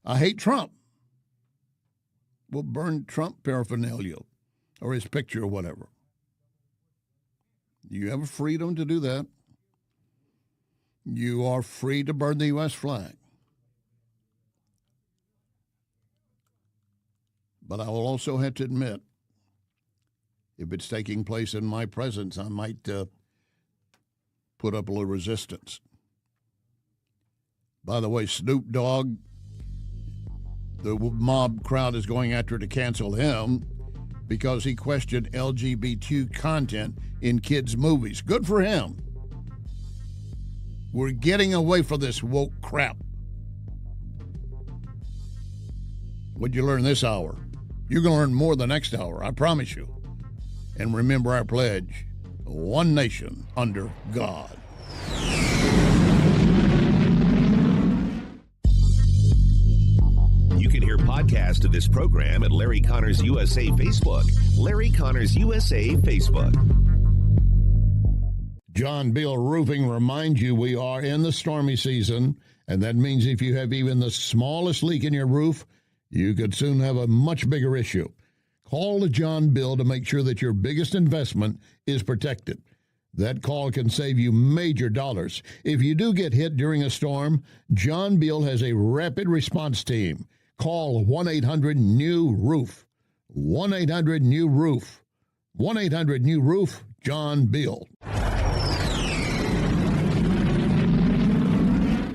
I hate Trump. Well, burn Trump paraphernalia or his picture or whatever. You have a freedom to do that. You are free to burn the U.S. flag. But I will also have to admit, if it's taking place in my presence, I might put up a little resistance. By the way, Snoop Dogg, the mob crowd is going after to cancel him because he questioned LGBT content in kids' movies. Good for him. We're getting away from this woke crap. What'd you learn this hour? You're going to learn more the next hour, I promise you. And remember our pledge, one nation under God. You can hear podcasts of this program at Larry Connors USA Facebook. Larry Connors USA Facebook. John Beal Roofing reminds you we are in the stormy season, and that means if you have even the smallest leak in your roof, you could soon have a much bigger issue. Call John Beal to make sure that your biggest investment is protected. That call can save you major dollars. If you do get hit during a storm, John Beal has a rapid response team. Call 1-800-NEW-ROOF. 1-800-NEW-ROOF. 1-800-NEW-ROOF, John Beal.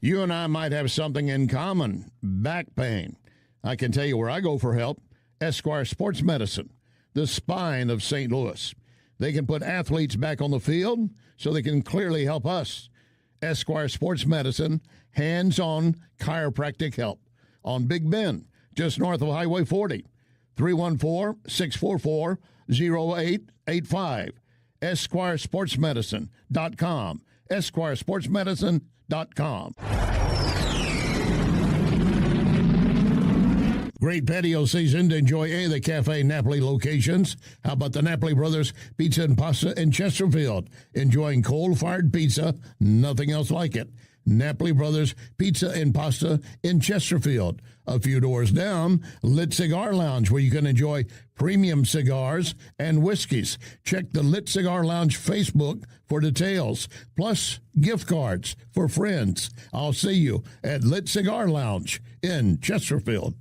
You and I might have something in common, back pain. I can tell you where I go for help, Esquire Sports Medicine, the spine of St. Louis. They can put athletes back on the field so they can clearly help us. Esquire Sports Medicine, hands-on chiropractic help on Big Bend, just north of Highway 40, 314-644-0885, EsquireSportsMedicine.com, EsquireSportsMedicine.com. Great patio season to enjoy any of the Cafe Napoli locations. How about the Napoli Brothers Pizza and Pasta in Chesterfield? Enjoying coal-fired pizza, nothing else like it. Napoli Brothers Pizza and Pasta in Chesterfield. A few doors down, Lit Cigar Lounge, where you can enjoy premium cigars and whiskeys. Check the Lit Cigar Lounge Facebook for details, plus gift cards for friends. I'll see you at Lit Cigar Lounge in Chesterfield.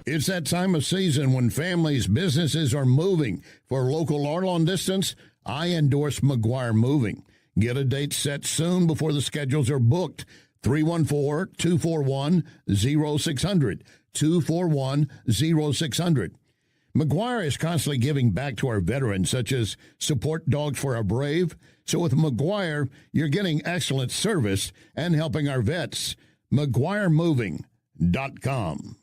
It's that time of season when families, businesses are moving. For local or long distance, I endorse McGuire Moving. Get a date set soon before the schedules are booked. 314-241-0600. 241-0600. McGuire is constantly giving back to our veterans, such as Support Dogs for Our Brave. So with McGuire, you're getting excellent service and helping our vets. McGuireMoving.com.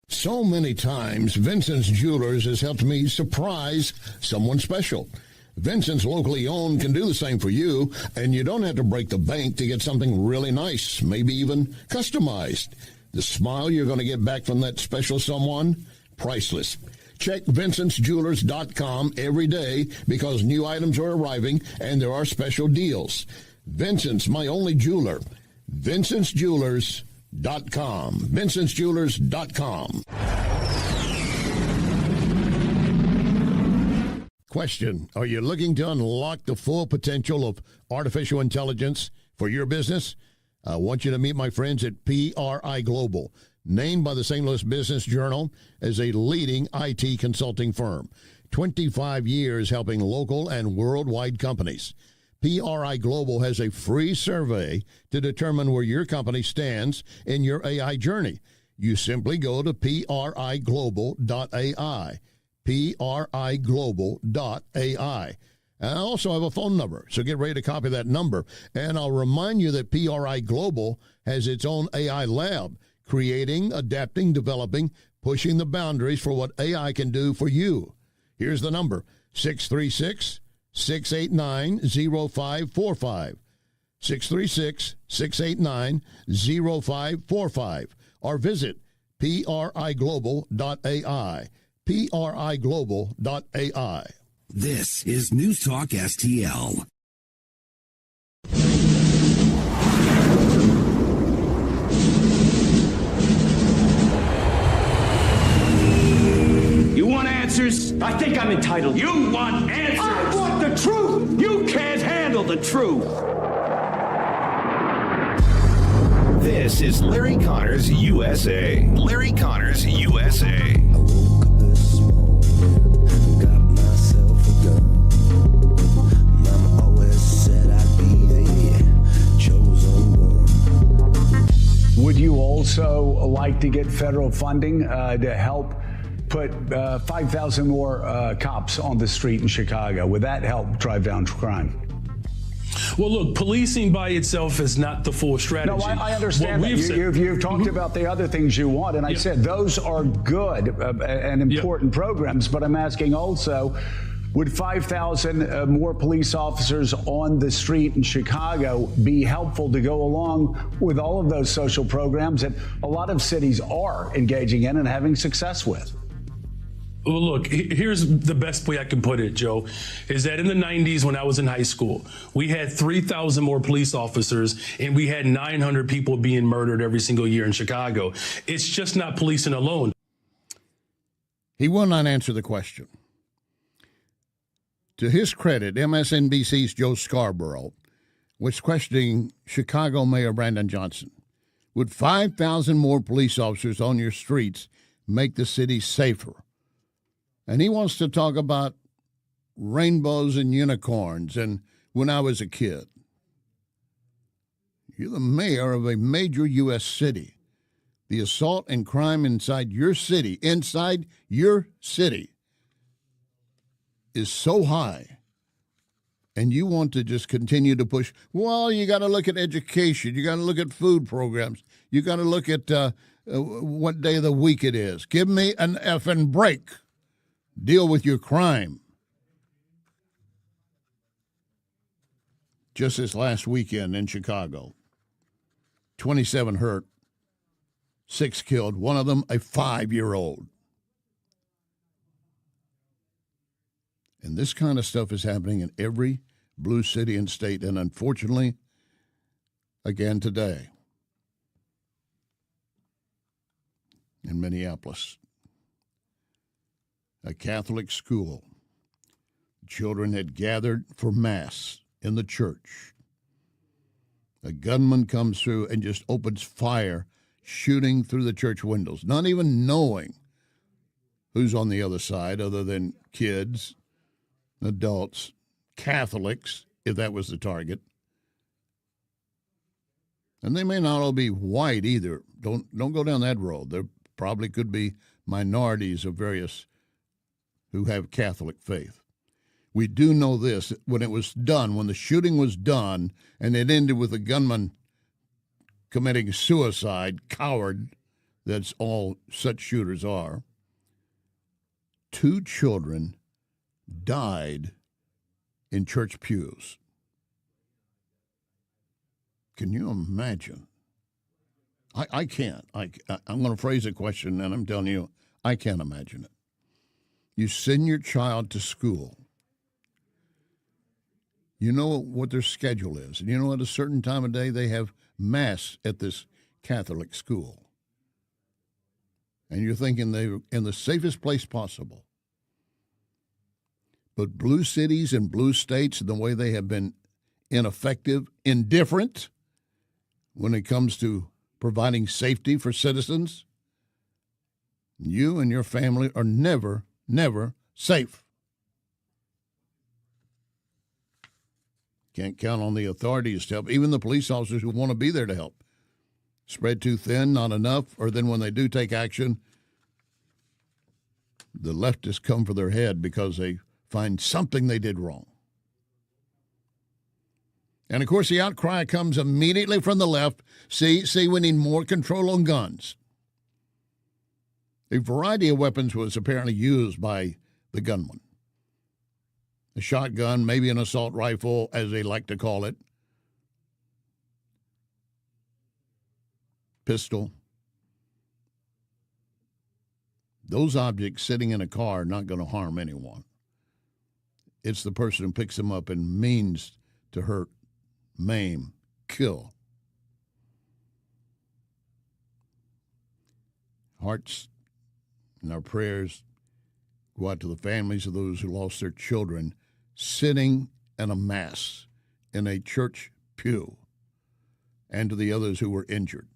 So many times, Vincent's Jewelers has helped me surprise someone special. Vincent's locally owned can do the same for you, and you don't have to break the bank to get something really nice, maybe even customized. The smile you're going to get back from that special someone, priceless. Check VincentsJewelers.com every day because new items are arriving and there are special deals. Vincent's, my only jeweler. VincentsJewelers.com. VincentsJewelers.com. Question: are you looking to unlock the full potential of artificial intelligence for your business? I want you to meet my friends at PRI Global, named by the St. Louis Business Journal as a leading IT consulting firm. 25 years helping local and worldwide companies. PRI Global has a free survey to determine where your company stands in your AI journey. You simply go to priglobal.ai, priglobal.ai. And I also have a phone number, so get ready to copy that number. And I'll remind you that PRI Global has its own AI lab, creating, adapting, developing, pushing the boundaries for what AI can do for you. Here's the number, 636-689-0545, 636-689-0545, or visit priglobal.ai, priglobal.ai. This is News Talk STL. You want answers? I think I'm entitled. You want answers? I want the truth! You can't handle the truth! This is Larry Connors USA. Larry Connors USA. Would you also like to get federal funding to help put 5,000 more cops on the street in Chicago? Would that help drive down crime? Well, look, policing by itself is not the full strategy. No, I understand that. You've talked about the other things you want, and I said those are good and important programs, but I'm asking also, would 5,000 more police officers on the street in Chicago be helpful to go along with all of those social programs that a lot of cities are engaging in and having success with? Well, look, here's the best way I can put it, Joe, is that in the 90s when I was in high school, we had 3,000 more police officers and we had 900 people being murdered every single year in Chicago. It's just not policing alone. He will not answer the question. To his credit, MSNBC's Joe Scarborough was questioning Chicago Mayor Brandon Johnson. Would 5,000 more police officers on your streets make the city safer? And he wants to talk about rainbows and unicorns and when I was a kid. You're the mayor of a major U.S. city. The assault and crime inside your city, is so high. And you want to just continue to push, well, you got to look at education. You got to look at food programs. You got to look at what day of the week it is. Give me an effing break. Deal with your crime. Just this last weekend in Chicago, 27 hurt, 6 killed, one of them a 5-year-old. And this kind of stuff is happening in every blue city and state, and unfortunately, again today in Minneapolis. A Catholic school. Children had gathered for Mass in the church. A gunman comes through and just opens fire, shooting through the church windows, not even knowing who's on the other side other than kids, adults, Catholics, if that was the target. And they may not all be white either. Don't go down that road. There probably could be minorities of various who have Catholic faith. We do know this, when it was done, when the shooting was done, and it ended with a gunman committing suicide, coward, that's all such shooters are, 2 children died in church pews. Can you imagine? I can't. I'm going to phrase a question, and I'm telling you, I can't imagine it. You send your child to school. You know what their schedule is. And you know at a certain time of day they have Mass at this Catholic school. And you're thinking they're in the safest place possible. But blue cities and blue states, the way they have been ineffective, indifferent when it comes to providing safety for citizens, you and your family are never safe. Can't count on the authorities to help, even the police officers who want to be there to help. Spread too thin, not enough, or then when they do take action, the leftists come for their head because they find something they did wrong. And, of course, the outcry comes immediately from the left. See, we need more control on guns. A variety of weapons was apparently used by the gunman. A shotgun, maybe an assault rifle, as they like to call it. Pistol. Those objects sitting in a car are not going to harm anyone. It's the person who picks them up and means to hurt, maim, kill. Hearts and our prayers go out to the families of those who lost their children sitting in a mass in a church pew, and to the others who were injured.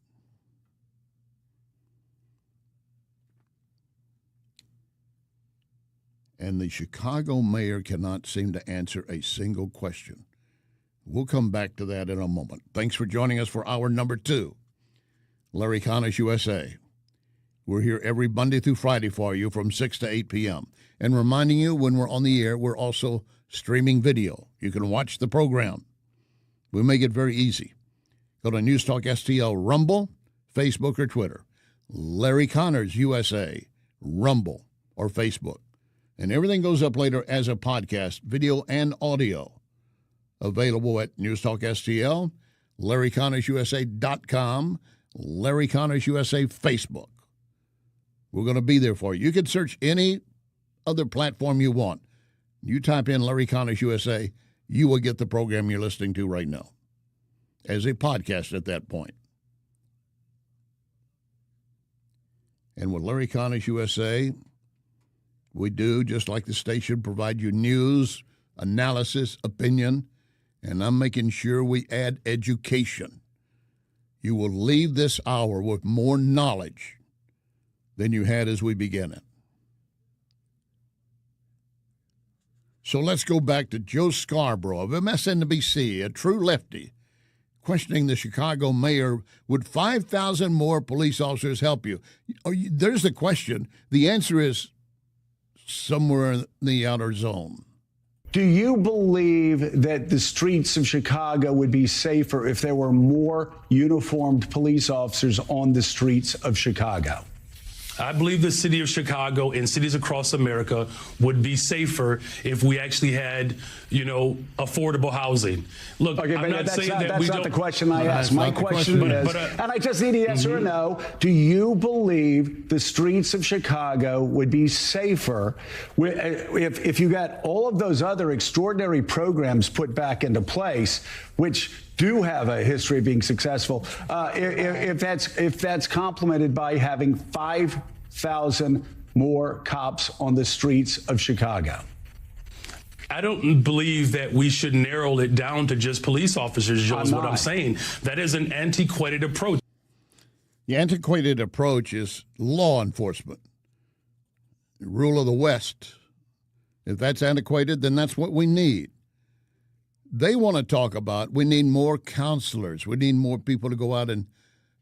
And the Chicago mayor cannot seem to answer a single question. We'll come back to that in a moment. Thanks for joining us for hour number 2. Larry Connors, USA. We're here every Monday through Friday for you from 6 to 8 p.m. And reminding you, when we're on the air, we're also streaming video. You can watch the program. We make it very easy. Go to NewsTalkSTL, Rumble, Facebook, or Twitter. Larry Connors, USA, Rumble, or Facebook. And everything goes up later as a podcast, video and audio. Available at NewsTalkSTL, LarryConnorsUSA.com, Larry Connors USA Facebook. We're going to be there for you. You can search any other platform you want. You type in Larry Connors USA, you will get the program you're listening to right now as a podcast at that point. And with Larry Connors USA, we do, just like the station, provide you news, analysis, opinion, and I'm making sure we add education. You will leave this hour with more knowledge than you had as we began it. So let's go back to Joe Scarborough of MSNBC, a true lefty, questioning the Chicago mayor, would 5,000 more police officers help you? There's the question. The answer is somewhere in the outer zone. Do you believe that the streets of Chicago would be safer if there were more uniformed police officers on the streets of Chicago? I believe the city of Chicago and cities across America would be safer if we actually had, affordable housing. Look, okay, I'm not saying that we don't. That's not the question I asked. My question is, and I just need a yes or a no, do you believe the streets of Chicago would be safer if you got all of those other extraordinary programs put back into place, which do have a history of being successful, if that's complemented by having 5,000 more cops on the streets of Chicago? I don't believe that we should narrow it down to just police officers, Joe, is what I'm saying. That is an antiquated approach. The antiquated approach is law enforcement, rule of the West. If that's antiquated, then that's what we need. They want to talk about, we need more counselors. We need more people to go out and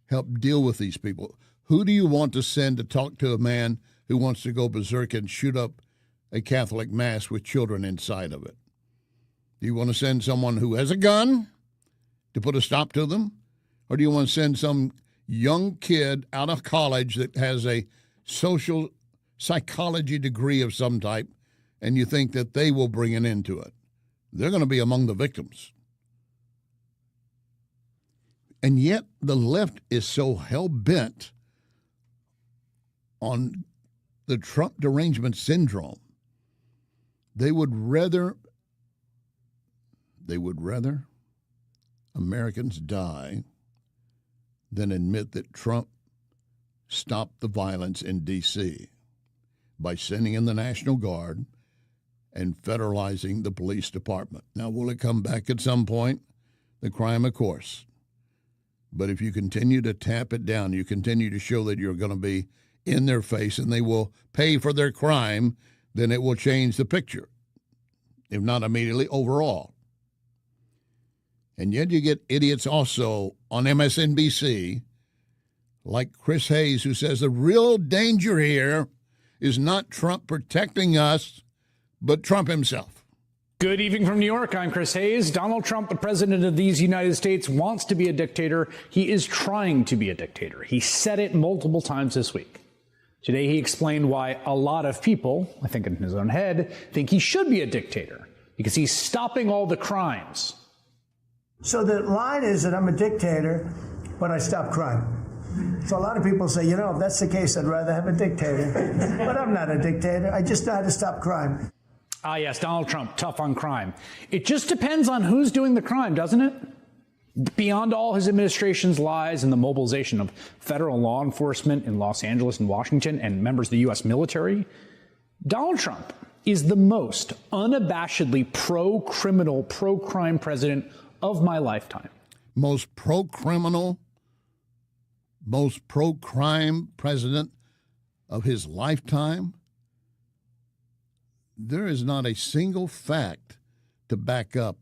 help deal with these people. Who do you want to send to talk to a man who wants to go berserk and shoot up a Catholic mass with children inside of it? Do you want to send someone who has a gun to put a stop to them? Or do you want to send some young kid out of college that has a social psychology degree of some type, and you think that they will bring an end to it? They're going to be among the victims. And yet the left is so hell-bent on the Trump derangement syndrome. They would rather Americans die than admit that Trump stopped the violence in D.C. by sending in the National Guard and federalizing the police department. Now, will it come back at some point? The crime, of course. But if you continue to tap it down, you continue to show that you're going to be in their face and they will pay for their crime, then it will change the picture, if not immediately, overall. And yet you get idiots also on MSNBC, like Chris Hayes, who says the real danger here is not Trump protecting us, but Trump himself. Good evening from New York. I'm Chris Hayes. Donald Trump, the president of these United States, wants to be a dictator. He is trying to be a dictator. He said it multiple times this week. Today, he explained why a lot of people, I think in his own head, think he should be a dictator because he's stopping all the crimes. So the line is that I'm a dictator, but I stop crime. So a lot of people say, if that's the case, I'd rather have a dictator. But I'm not a dictator. I just know how to stop crime. Ah, yes, Donald Trump, tough on crime. It just depends on who's doing the crime, doesn't it? Beyond all his administration's lies and the mobilization of federal law enforcement in Los Angeles and Washington and members of the U.S. military, Donald Trump is the most unabashedly pro-criminal, pro-crime president of my lifetime. Most pro-criminal, most pro-crime president of his lifetime? There is not a single fact to back up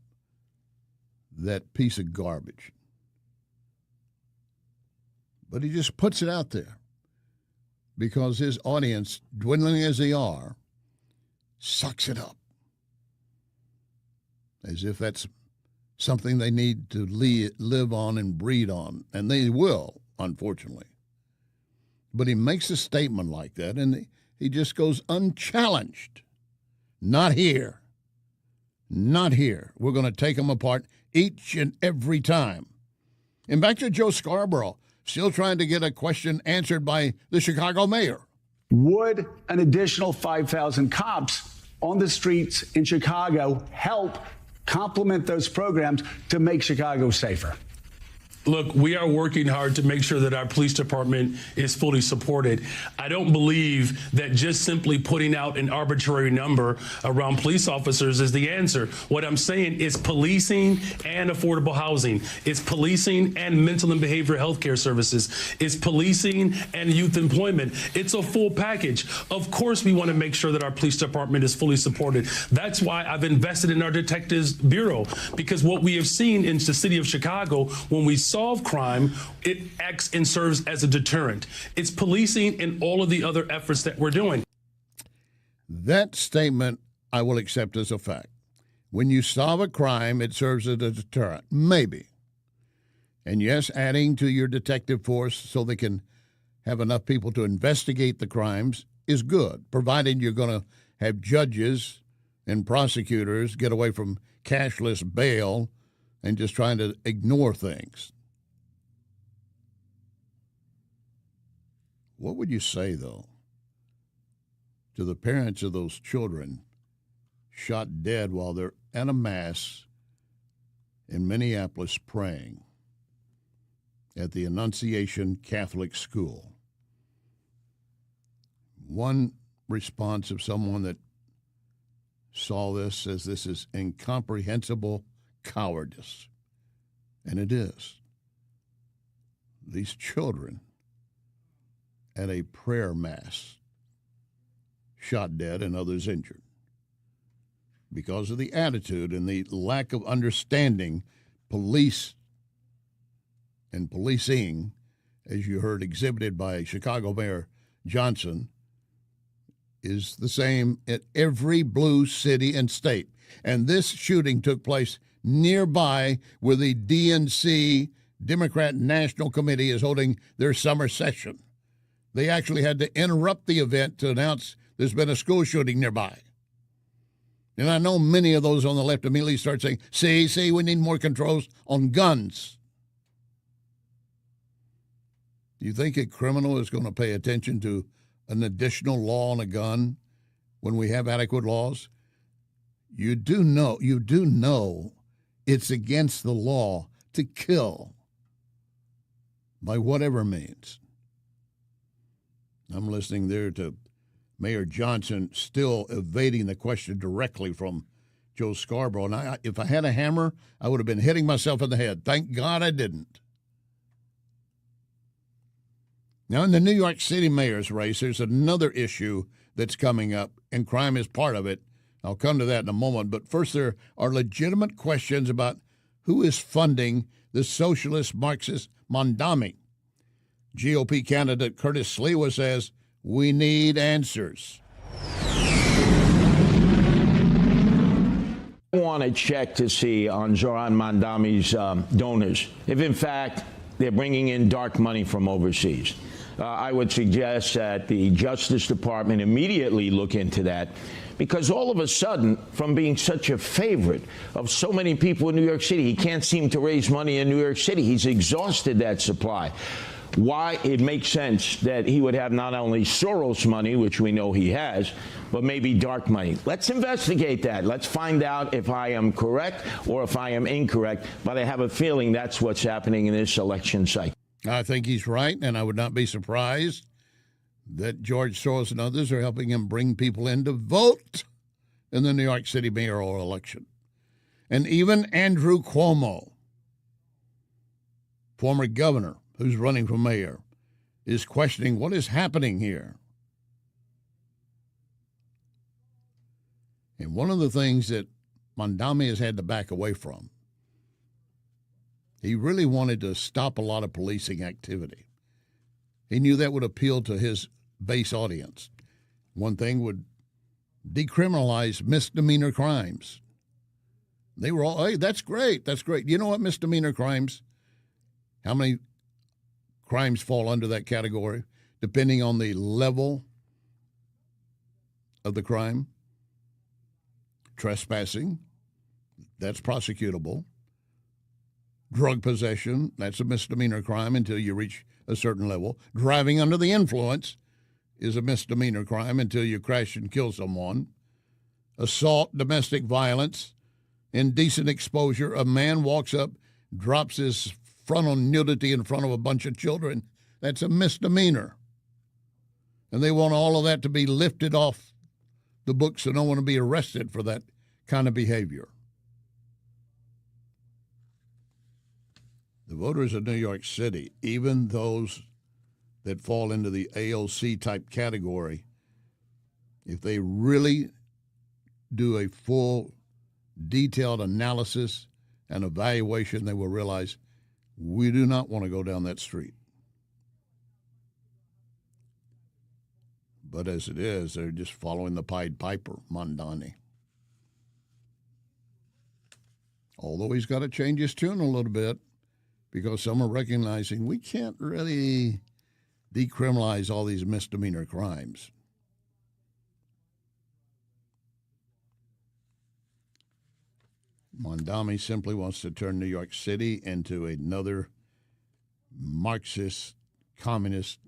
that piece of garbage. But he just puts it out there because his audience, dwindling as they are, sucks it up as if that's something they need to live on and breed on, and they will, unfortunately. But he makes a statement like that, and he just goes unchallenged. Not here. Not here. We're going to take them apart each and every time. And back to Joe Scarborough, still trying to get a question answered by the Chicago mayor. Would an additional 5,000 cops on the streets in Chicago help complement those programs to make Chicago safer? Look, we are working hard to make sure that our police department is fully supported. I don't believe that just simply putting out an arbitrary number around police officers is the answer. What I'm saying is policing and affordable housing. It's policing and mental and behavioral health care services. It's policing and youth employment. It's a full package. Of course, we want to make sure that our police department is fully supported. That's why I've invested in our Detectives Bureau, because what we have seen in the city of Chicago, when we solve crime, it acts and serves as a deterrent. It's policing and all of the other efforts that we're doing. That statement I will accept as a fact. When you solve a crime, it serves as a deterrent. Maybe. And yes, adding to your detective force so they can have enough people to investigate the crimes is good, provided you're going to have judges and prosecutors get away from cashless bail and just trying to ignore things. What would you say, though, to the parents of those children shot dead while they're at a mass in Minneapolis praying at the Annunciation Catholic School? One response of someone that saw this says this is incomprehensible cowardice. And it is. These children at a prayer mass shot dead and others injured because of the attitude and the lack of understanding police and policing, as you heard exhibited by Chicago Mayor Johnson, is the same at every blue city and state. And this shooting took place nearby where the DNC, Democrat National Committee, is holding their summer session. They actually had to interrupt the event to announce there's been a school shooting nearby. And I know many of those on the left immediately start saying, see, we need more controls on guns. Do you think a criminal is going to pay attention to an additional law on a gun when we have adequate laws? You do know it's against the law to kill by whatever means. I'm listening there to Mayor Johnson still evading the question directly from Joe Scarborough. And if I had a hammer, I would have been hitting myself in the head. Thank God I didn't. Now, in the New York City mayor's race, there's another issue that's coming up, and crime is part of it. I'll come to that in a moment. But first, there are legitimate questions about who is funding the socialist Marxist Mondami? GOP candidate Curtis Sliwa says, we need answers. I want to check to see on Zoran Mondami's donors if, in fact, they're bringing in dark money from overseas. I would suggest that the Justice Department immediately look into that, because all of a sudden, from being such a favorite of so many people in New York City, he can't seem to raise money in New York City. He's exhausted that supply. Why it makes sense that he would have not only Soros money, which we know he has, but maybe dark money. Let's investigate that. Let's find out if I am correct or if I am incorrect. But I have a feeling that's what's happening in this election cycle. I think he's right, and I would not be surprised that George Soros and others are helping him bring people in to vote in the New York City mayoral election. And even Andrew Cuomo, former governor who's running for mayor, is questioning what is happening here. And one of the things that Mondami has had to back away from, he really wanted to stop a lot of policing activity. He knew that would appeal to his base audience. One thing would decriminalize misdemeanor crimes. They were all, hey, that's great, that's great. You know what, misdemeanor crimes, how many crimes fall under that category, depending on the level of the crime? Trespassing, that's prosecutable. Drug possession, that's a misdemeanor crime until you reach a certain level. Driving under the influence is a misdemeanor crime until you crash and kill someone. Assault, domestic violence, indecent exposure. A man walks up, drops his frontal nudity in front of a bunch of children. That's a misdemeanor. And they want all of that to be lifted off the books so no one will be arrested for that kind of behavior. The voters of New York City, even those that fall into the AOC type category, if they really do a full, detailed analysis and evaluation, they will realize we do not want to go down that street. But as it is, they're just following the Pied Piper, Mondani. Although he's got to change his tune a little bit, because some are recognizing we can't really decriminalize all these misdemeanor crimes. Mondami simply wants to turn New York City into another Marxist, communist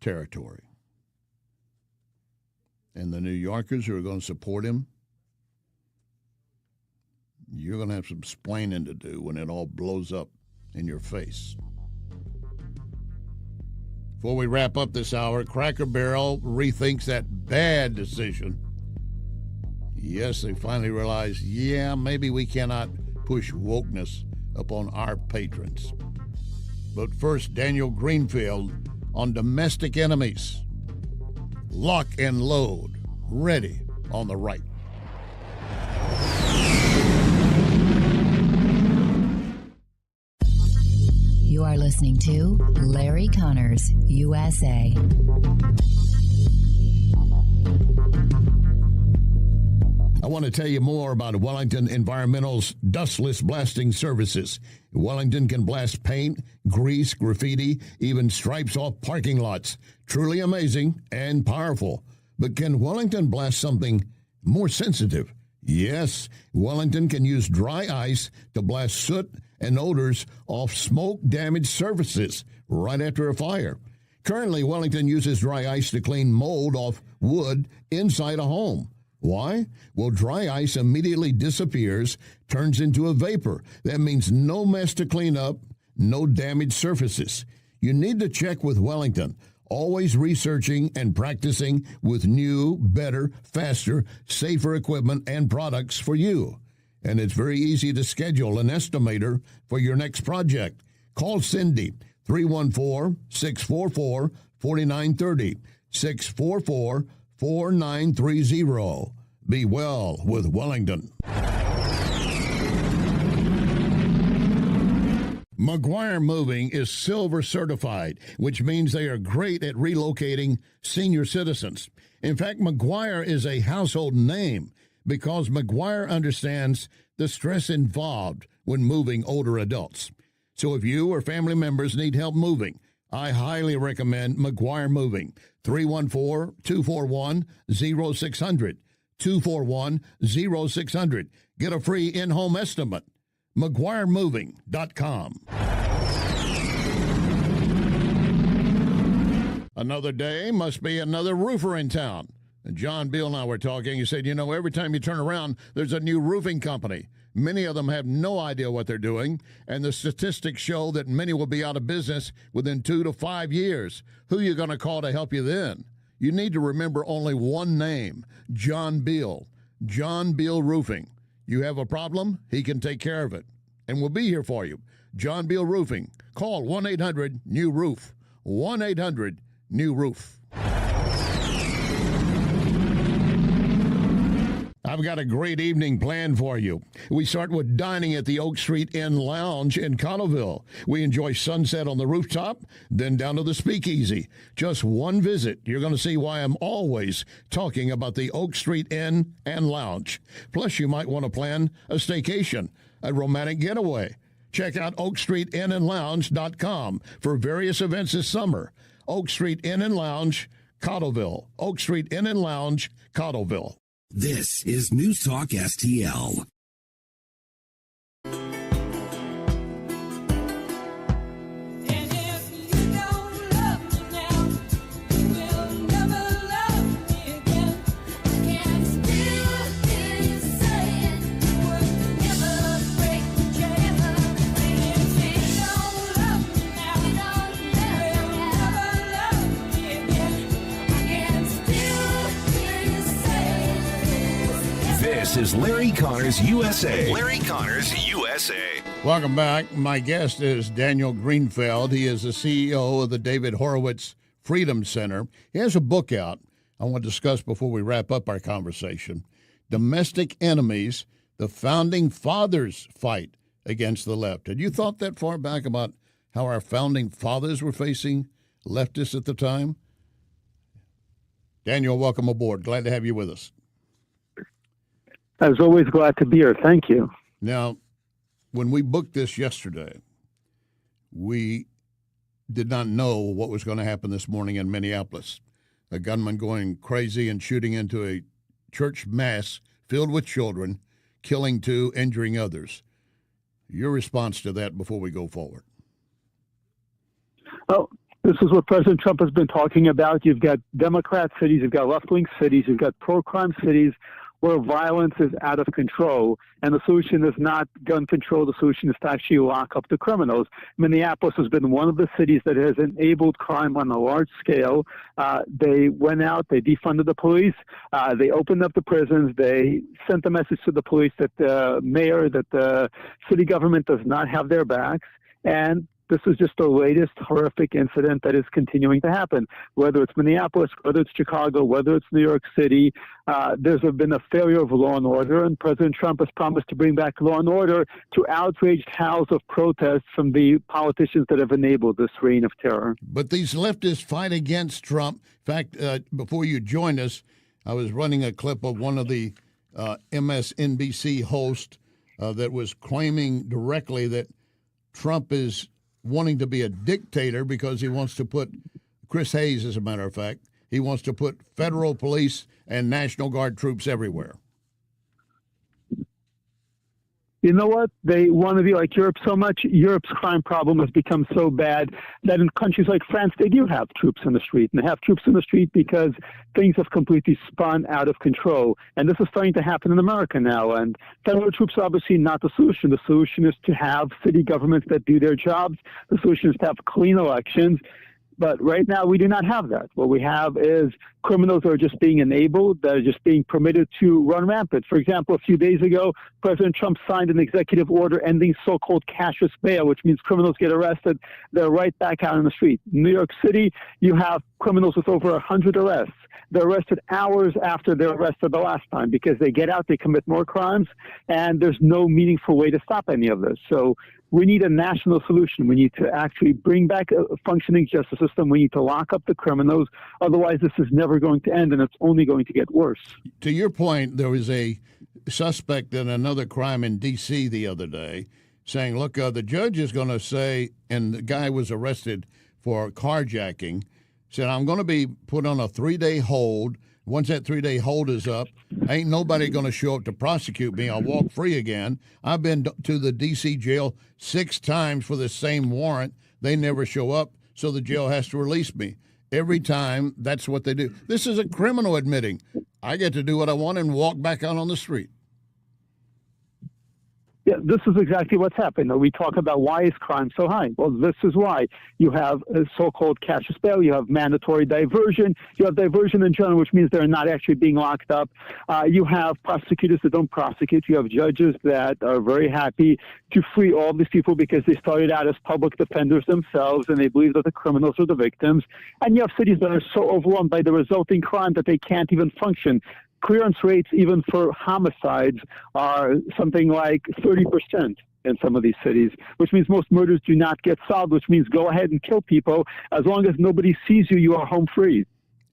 territory. And the New Yorkers who are going to support him, you're going to have some splaining to do when it all blows up in your face. Before we wrap up this hour, Cracker Barrel rethinks that bad decision. Yes, they finally realized, maybe we cannot push wokeness upon our patrons. But first, Daniel Greenfield on domestic enemies. Lock and load, ready on the right. You are listening to Larry Connors, USA. I want to tell you more about Wellington Environmental's dustless blasting services. Wellington can blast paint, grease, graffiti, even stripes off parking lots. Truly amazing and powerful. But can Wellington blast something more sensitive? Yes, Wellington can use dry ice to blast soot and odors off smoke-damaged surfaces right after a fire. Currently, Wellington uses dry ice to clean mold off wood inside a home. Why? Well, dry ice immediately disappears, turns into a vapor. That means no mess to clean up, no damaged surfaces. You need to check with Wellington, always researching and practicing with new, better, faster, safer equipment and products for you. And it's very easy to schedule an estimator for your next project. Call Cindy, 314-644-4930, 644-4930. Be well with Wellington. McGuire Moving is Silver certified, which means they are great at relocating senior citizens. In fact, McGuire is a household name because McGuire understands the stress involved when moving older adults. So if you or family members need help moving, I highly recommend McGuire Moving. 314-241-0600. 241-0600. Get a free in-home estimate. McGuireMoving.com. Another day must be another roofer in town. And John Beal and I were talking. He said, every time you turn around, there's a new roofing company. Many of them have no idea what they're doing, and the statistics show that many will be out of business within 2 to 5 years. Who are you going to call to help you then? You need to remember only one name, John Beal. John Beal Roofing. You have a problem, he can take care of it. And we'll be here for you. John Beal Roofing. Call 1-800-NEW-ROOF. 1-800-NEW-ROOF. I've got a great evening planned for you. We start with dining at the Oak Street Inn Lounge in Cottleville. We enjoy sunset on the rooftop, then down to the speakeasy. Just one visit, you're going to see why I'm always talking about the Oak Street Inn and Lounge. Plus, you might want to plan a staycation, a romantic getaway. Check out OakStreetInnandLounge.com for various events this summer. Oak Street Inn and Lounge, Cottleville. Oak Street Inn and Lounge, Cottleville. This is News Talk STL. This is Larry Connors USA. Larry Connors USA. Welcome back. My guest is Daniel Greenfeld. He is the CEO of the David Horowitz Freedom Center. He has a book out I want to discuss before we wrap up our conversation. Domestic Enemies, the Founding Fathers Fight Against the Left. Had you thought that far back about how our founding fathers were facing leftists at the time? Daniel, welcome aboard. Glad to have you with us. I was always glad to be here. Thank you. Now, when we booked this yesterday, we did not know what was going to happen this morning in Minneapolis. A gunman going crazy and shooting into a church mass filled with children, killing 2, injuring others. Your response to that before we go forward? Oh, this is what President Trump has been talking about. You've got Democrat cities, you've got left-wing cities, you've got pro-crime cities, where violence is out of control. And the solution is not gun control. The solution is to actually lock up the criminals. Minneapolis has been one of the cities that has enabled crime on a large scale. They went out, they defunded the police, they opened up the prisons, they sent a message to the police that the mayor, that the city government does not have their backs. And this is just the latest horrific incident that is continuing to happen. Whether it's Minneapolis, whether it's Chicago, whether it's New York City, there's been a failure of law and order, and President Trump has promised to bring back law and order to outraged howls of protests from the politicians that have enabled this reign of terror. But these leftists fight against Trump. In fact, before you joined us, I was running a clip of one of the MSNBC hosts that was claiming directly that Trump is wanting to be a dictator because he wants to put, Chris Hayes, as a matter of fact, he wants to put federal police and National Guard troops everywhere. You know what? They want to be like Europe so much. Europe's crime problem has become so bad that in countries like France, they do have troops in the street. And they have troops in the street because things have completely spun out of control. And this is starting to happen in America now. And federal troops are obviously not the solution. The solution is to have city governments that do their jobs. The solution is to have clean elections. But right now, we do not have that. What we have is criminals that are just being enabled, that are just being permitted to run rampant. For example, a few days ago, President Trump signed an executive order ending so-called cashless bail, which means criminals get arrested, they're right back out on the street. In New York City, you have criminals with over 100 arrests. They're arrested hours after they're arrested the last time because they get out, they commit more crimes, and there's no meaningful way to stop any of this. So We need a national solution. We need to actually bring back a functioning justice system. We need to lock up the criminals. Otherwise, this is never going to end, and it's only going to get worse. To your point, there was a suspect in another crime in D.C. the other day saying, look, the judge is going to say, and the guy was arrested for carjacking, said, I'm going to be put on a 3-day hold. Once that 3-day hold is up, ain't nobody going to show up to prosecute me. I'll walk free again. I've been to the D.C. jail 6 times for the same warrant. They never show up, so the jail has to release me. Every time, that's what they do. This is a criminal admitting, I get to do what I want and walk back out on the street. Yeah, this is exactly what's happened. We talk about why is crime so high? Well, this is why. You have a so-called casus belli, you have mandatory diversion, you have diversion in general, which means they're not actually being locked up. You have prosecutors that don't prosecute. You have judges that are very happy to free all these people because they started out as public defenders themselves and they believe that the criminals are the victims. And you have cities that are so overwhelmed by the resulting crime that they can't even function. Clearance rates, even for homicides, are something like 30% in some of these cities, which means most murders do not get solved, which means go ahead and kill people. As long as nobody sees you, you are home free.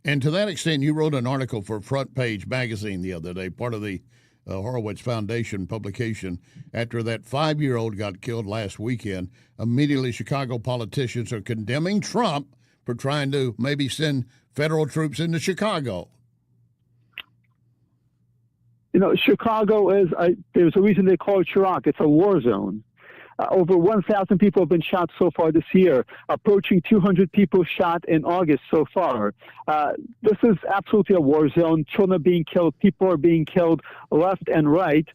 And to that extent, you wrote an article for Front Page magazine the other day, part of the Horowitz Foundation publication. After that 5-year-old got killed last weekend, immediately Chicago politicians are condemning Trump for trying to maybe send federal troops into Chicago. You know, Chicago is, there's a reason they call it Chirac. It's a war zone. Over 1,000 people have been shot so far this year, approaching 200 people shot in August so far. This is absolutely a war zone. Children are being killed. People are being killed left and right.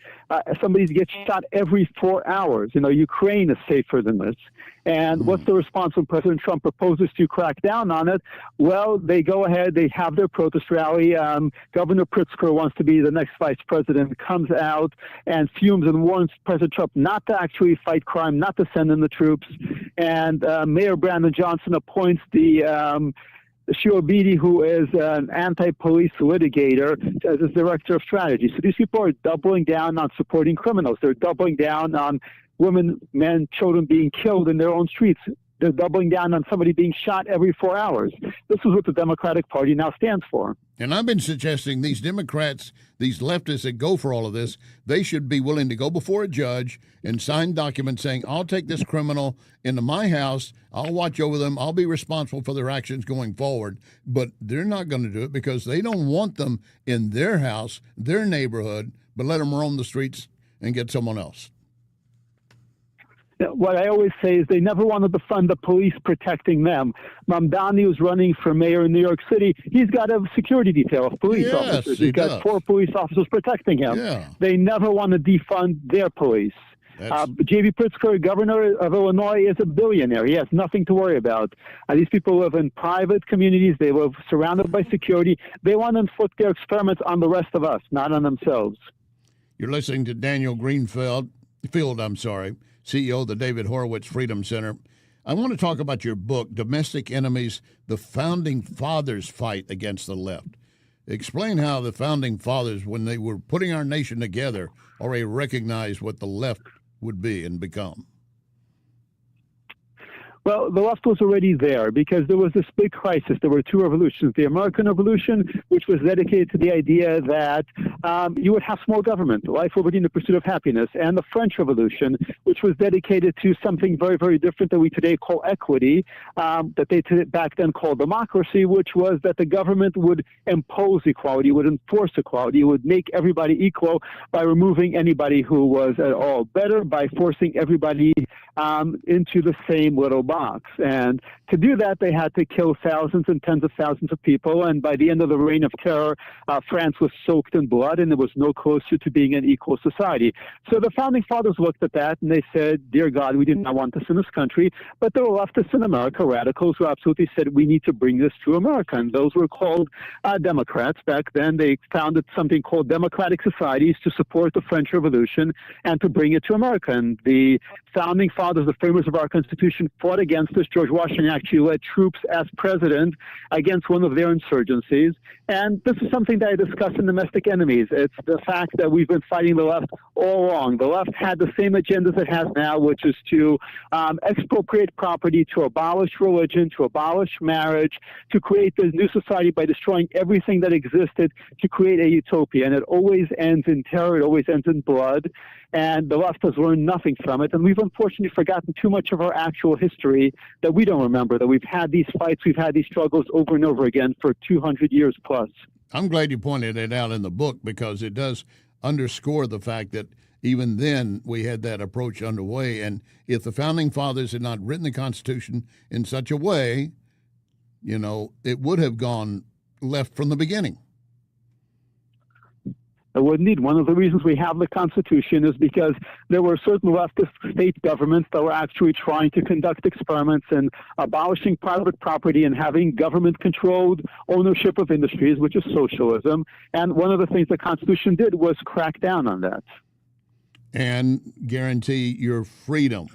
Somebody gets shot every 4 hours. You know, Ukraine is safer than this. And what's the response when President Trump proposes to crack down on it? Well, they go ahead, they have their protest rally. Governor Pritzker wants to be the next vice president, comes out and fumes and warns President Trump not to actually fight crime, not to send in the troops. And Mayor Brandon Johnson appoints the Shiobidi, who is an anti-police litigator, as his director of strategy. So these people are doubling down on supporting criminals. They're doubling down on women, men, children being killed in their own streets. They're doubling down on somebody being shot every 4 hours. This is what the Democratic Party now stands for. And I've been suggesting these Democrats, these leftists that go for all of this, they should be willing to go before a judge and sign documents saying, I'll take this criminal into my house, I'll watch over them, I'll be responsible for their actions going forward. But they're not going to do it because they don't want them in their house, their neighborhood, but let them roam the streets and get someone else. What I always say is they never wanted to fund the police protecting them. Mamdani, who's running for mayor in New York City, he's got a security detail of police officers. He's got 4 police officers protecting him. Yeah. They never want to defund their police. J.B. Pritzker, governor of Illinois, is a billionaire. He has nothing to worry about. These people live in private communities. They live surrounded by security. They want to inflict their experiments on the rest of us, not on themselves. You're listening to Daniel Greenfield, CEO of the David Horowitz Freedom Center. I want to talk about your book, Domestic Enemies, The Founding Fathers Fight Against the Left. Explain how the Founding Fathers, when they were putting our nation together, already recognized what the left would be and become. Well, the left was already there because there was this big crisis. There were 2 revolutions. The American Revolution, which was dedicated to the idea that you would have small government, life, liberty, and the pursuit of happiness. And the French Revolution, which was dedicated to something very, very different that we today call equity, that they back then called democracy, which was that the government would impose equality, would enforce equality, would make everybody equal by removing anybody who was at all better, by forcing everybody into the same little box. And to do that, they had to kill thousands and tens of thousands of people. And by the end of the Reign of Terror, France was soaked in blood, and it was no closer to being an equal society. So the Founding Fathers looked at that, and they said, dear God, we did not want this in this country. But there were leftists in America, radicals, who absolutely said, we need to bring this to America. And those were called Democrats. Back then, they founded something called Democratic Societies to support the French Revolution and to bring it to America. And the Founding Fathers, the framers of our Constitution, fought against this. George Washington actually led troops as president against one of their insurgencies. And this is something that I discuss in Domestic Enemies. It's the fact that we've been fighting the left all along. The left had the same agendas it has now, which is to expropriate property, to abolish religion, to abolish marriage, to create this new society by destroying everything that existed to create a utopia. And it always ends in terror. It always ends in blood. And the left has learned nothing from it. And we've unfortunately forgotten too much of our actual history that we don't remember, that we've had these fights, we've had these struggles over and over again for 200 years plus. I'm glad you pointed it out in the book, because it does underscore the fact that even then we had that approach underway. And if the Founding Fathers had not written the Constitution in such a way, it would have gone left from the beginning. It would need. One of the reasons we have the Constitution is because there were certain leftist state governments that were actually trying to conduct experiments in abolishing private property and having government-controlled ownership of industries, which is socialism. And one of the things the Constitution did was crack down on that. And guarantee your freedom.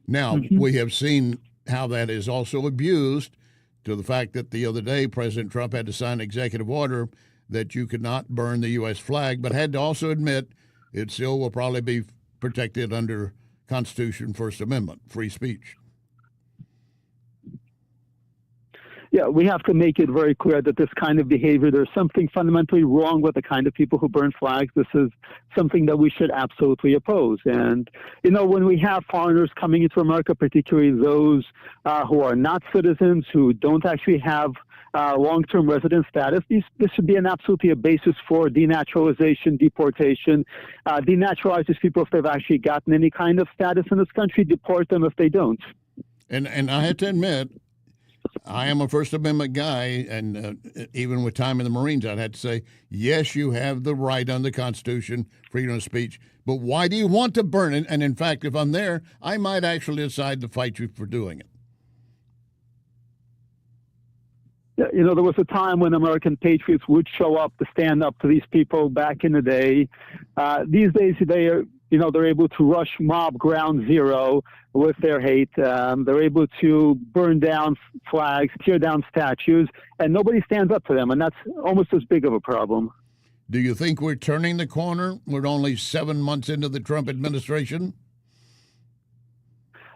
Now, we have seen how that is also abused, to the fact that the other day President Trump had to sign an executive order that you could not burn the U.S. flag, but had to also admit it still will probably be protected under Constitution, First Amendment, free speech. Yeah, we have to make it very clear that this kind of behavior, there's something fundamentally wrong with the kind of people who burn flags. This is something that we should absolutely oppose. And, when we have foreigners coming into America, particularly those who are not citizens, who don't actually have long-term resident status, this should be absolutely a basis for denaturalization, deportation. Denaturalize these people if they've actually gotten any kind of status in this country, deport them if they don't. And I have to admit, I am a First Amendment guy, and even with time in the Marines, I'd have to say, yes, you have the right under the Constitution, freedom of speech, but why do you want to burn it? And in fact, if I'm there, I might actually decide to fight you for doing it. There was a time when American patriots would show up to stand up to these people back in the day. These days, they are, they're able to rush mob ground zero with their hate. They're able to burn down flags, tear down statues, and nobody stands up to them. And that's almost as big of a problem. Do you think we're turning the corner? We're only 7 months into the Trump administration.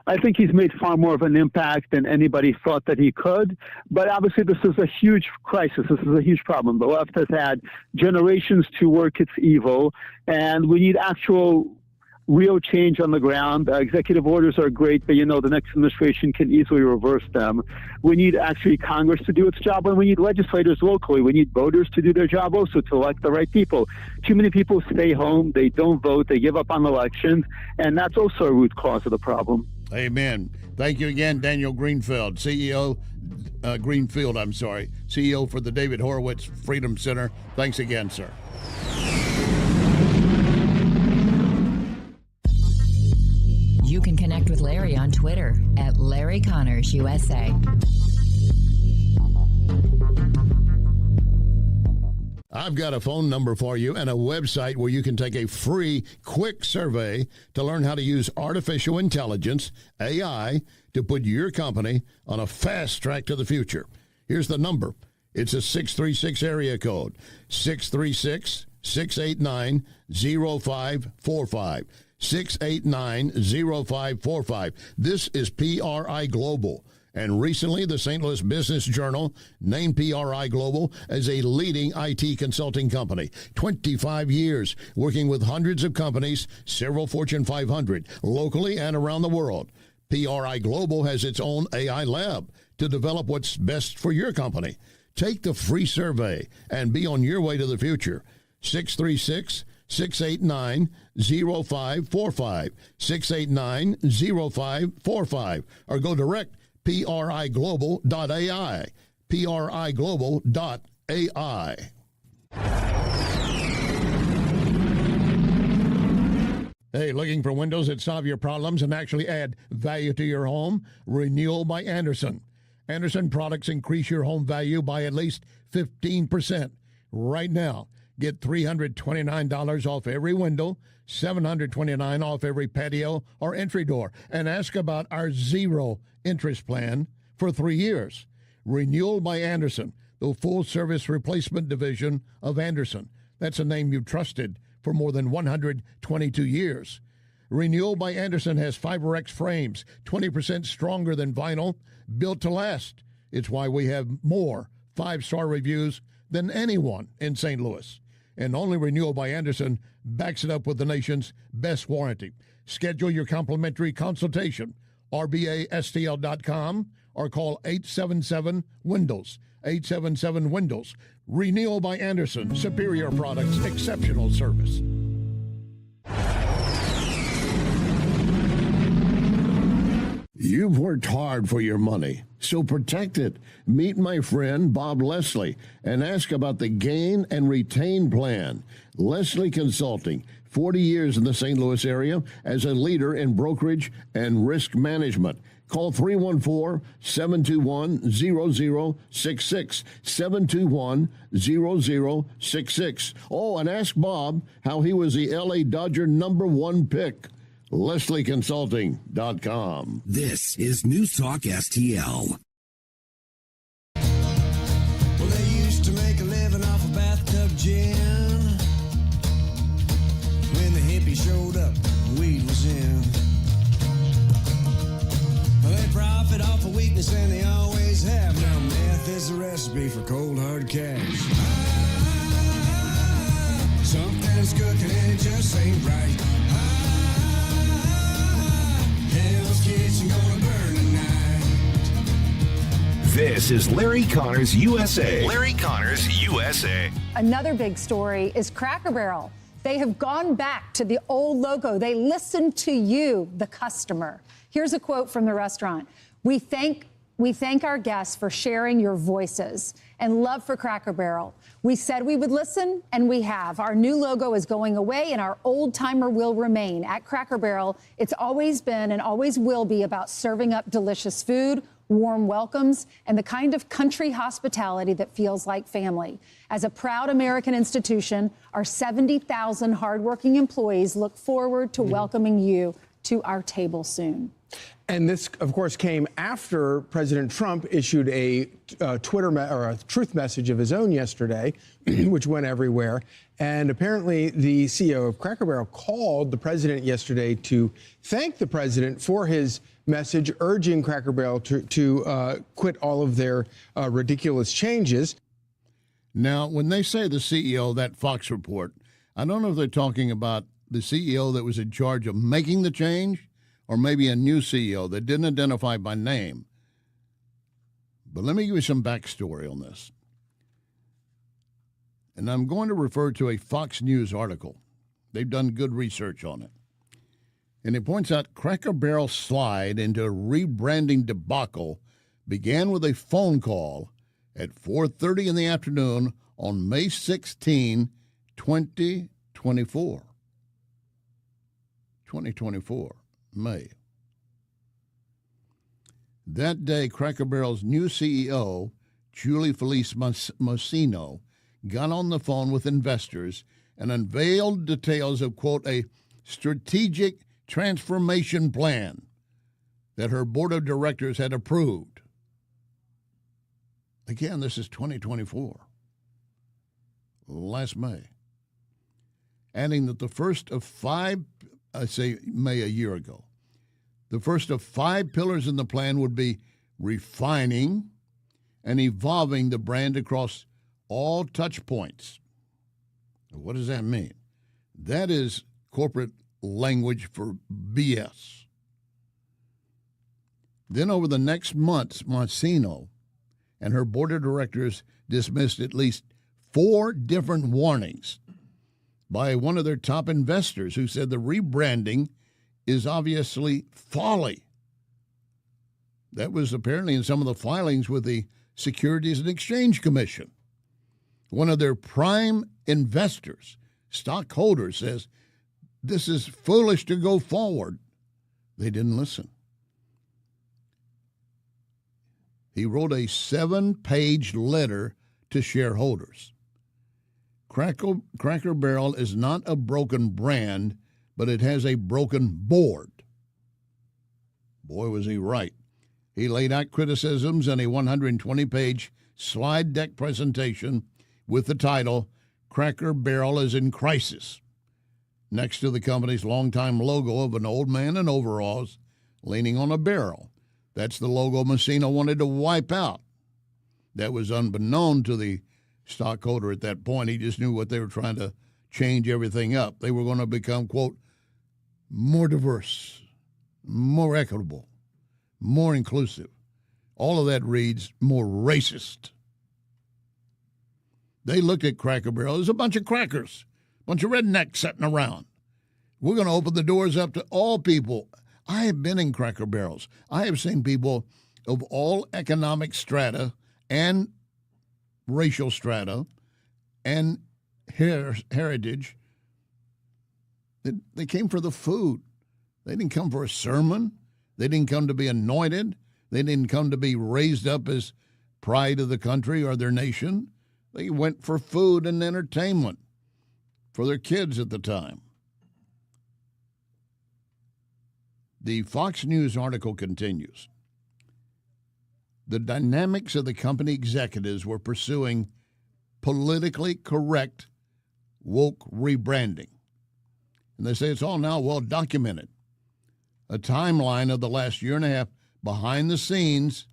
I think he's made far more of an impact than anybody thought that he could. But obviously, this is a huge crisis. This is a huge problem. The left has had generations to work its evil, and we need actual real change on the ground. Executive orders are great, but the next administration can easily reverse them. We need actually Congress to do its job, and we need legislators locally. We need voters to do their job also, to elect the right people. Too many people stay home, they don't vote, they give up on elections, and that's also a root cause of the problem. Amen. Thank you again, Daniel Greenfield, CEO for the David Horowitz Freedom Center. Thanks again, sir. You can connect with Larry on Twitter at Larry Connors USA. I've got a phone number for you and a website where you can take a free, quick survey to learn how to use artificial intelligence, AI, to put your company on a fast track to the future. Here's the number. It's a 636 area code, 636-689-0545. 689-0545. This is PRI Global. And recently, the St. Louis Business Journal named PRI Global as a leading IT consulting company. 25 years working with hundreds of companies, several Fortune 500, locally and around the world. PRI Global has its own AI lab to develop what's best for your company. Take the free survey and be on your way to the future. 636-689-0545. 689-0545. Or go direct, priglobal.ai. priglobal.ai. Hey, looking for windows that solve your problems and actually add value to your home? Renewal by Andersen. Andersen products increase your home value by at least 15%. Right now, Get $329 off every window, $729 off every patio or entry door. And ask about our zero interest plan for 3 years. Renewal by Anderson, the full-service replacement division of Anderson. That's a name you've trusted for more than 122 years. Renewal by Anderson has FiberX frames, 20% stronger than vinyl, built to last. It's why we have more 5-star reviews than anyone in St. Louis. And only Renewal by Anderson backs it up with the nation's best warranty. Schedule your complimentary consultation, rbastl.com, or call 877-WINDOWS, 877-WINDOWS. Renewal by Anderson, superior products, exceptional service. You've worked hard for your money, so protect it. Meet my friend Bob Leslie and ask about the Gain and Retain Plan. Leslie Consulting, 40 years in the St. Louis area as a leader in brokerage and risk management. Call 314-721-0066, 721-0066. Oh, and ask Bob how he was the L.A. Dodger #1 pick. LeslieConsulting.com. This is News Talk STL. Well, they used to make a living off of bathtub gin. When the hippie showed up, weed was in. Well, they profit off of weakness, and they always have. Now meth is a recipe for cold hard cash. Something's cooking and it just ain't right. Hell's Kitchen gonna burn tonight. This is Larry Connors USA. Larry Connors USA. Another big story is Cracker Barrel. They have gone back to the old logo. They listen to you, the customer. Here's a quote from the restaurant. We thank our guests for sharing your voices and love for Cracker Barrel. We said we would listen, and we have. Our new logo is going away, and our old timer will remain. At Cracker Barrel, it's always been and always will be about serving up delicious food, warm welcomes, and the kind of country hospitality that feels like family. As a proud American institution, our 70,000 hardworking employees look forward to welcoming you to our table soon. And this, of course, came after President Trump issued a a truth message of his own yesterday, which went everywhere. And apparently the CEO of Cracker Barrel called the president yesterday to thank the president for his message urging Cracker Barrel to quit all of their ridiculous changes. Now, when they say the CEO, that Fox report, I don't know if they're talking about the CEO that was in charge of making the change, or maybe a new CEO that didn't identify by name. But let me give you some backstory on this. And I'm going to refer to a Fox News article. They've done good research on it. And it points out Cracker Barrel's slide into a rebranding debacle began with a phone call at 4:30 in the afternoon on May 16, 2024. 2024. May. That day, Cracker Barrel's new CEO, Julie Felice Mocino, got on the phone with investors and unveiled details of, quote, a strategic transformation plan that her board of directors had approved. Again, this is 2024, last May. Adding that the first of 5, I say May a year ago, the first of 5 pillars in the plan would be refining and evolving the brand across all touch points. What does that mean? That is corporate language for BS. Then over the next months, Mocino and her board of directors dismissed at least 4 different warnings by one of their top investors who said the rebranding is obviously folly. That was apparently in some of the filings with the Securities and Exchange Commission. One of their prime investors, stockholders, says this is foolish to go forward. They didn't listen. He wrote a 7-page letter to shareholders Cracker Barrel is not a broken brand, but it has a broken board. Boy, was he right. He laid out criticisms in a 120-page slide deck presentation with the title, Cracker Barrel is in Crisis, next to the company's longtime logo of an old man in overalls leaning on a barrel. That's the logo Messina wanted to wipe out. That was unbeknown to the stockholder at that point. He just knew what they were trying to change everything up. They were going to become, quote, more diverse, more equitable, more inclusive. All of that reads more racist. They looked at Cracker Barrel. There's a bunch of crackers, a bunch of rednecks sitting around. We're going to open the doors up to all people. I have been in Cracker Barrels. I have seen people of all economic strata and racial strata and heritage. They came for the food. They didn't come for a sermon. They didn't come to be anointed. They didn't come to be raised up as pride of the country or their nation. They went for food and entertainment for their kids at the time. The Fox News article continues. The dynamics of the company executives were pursuing politically correct woke rebranding. And they say it's all now well documented. A timeline of the last year and a half behind the scenes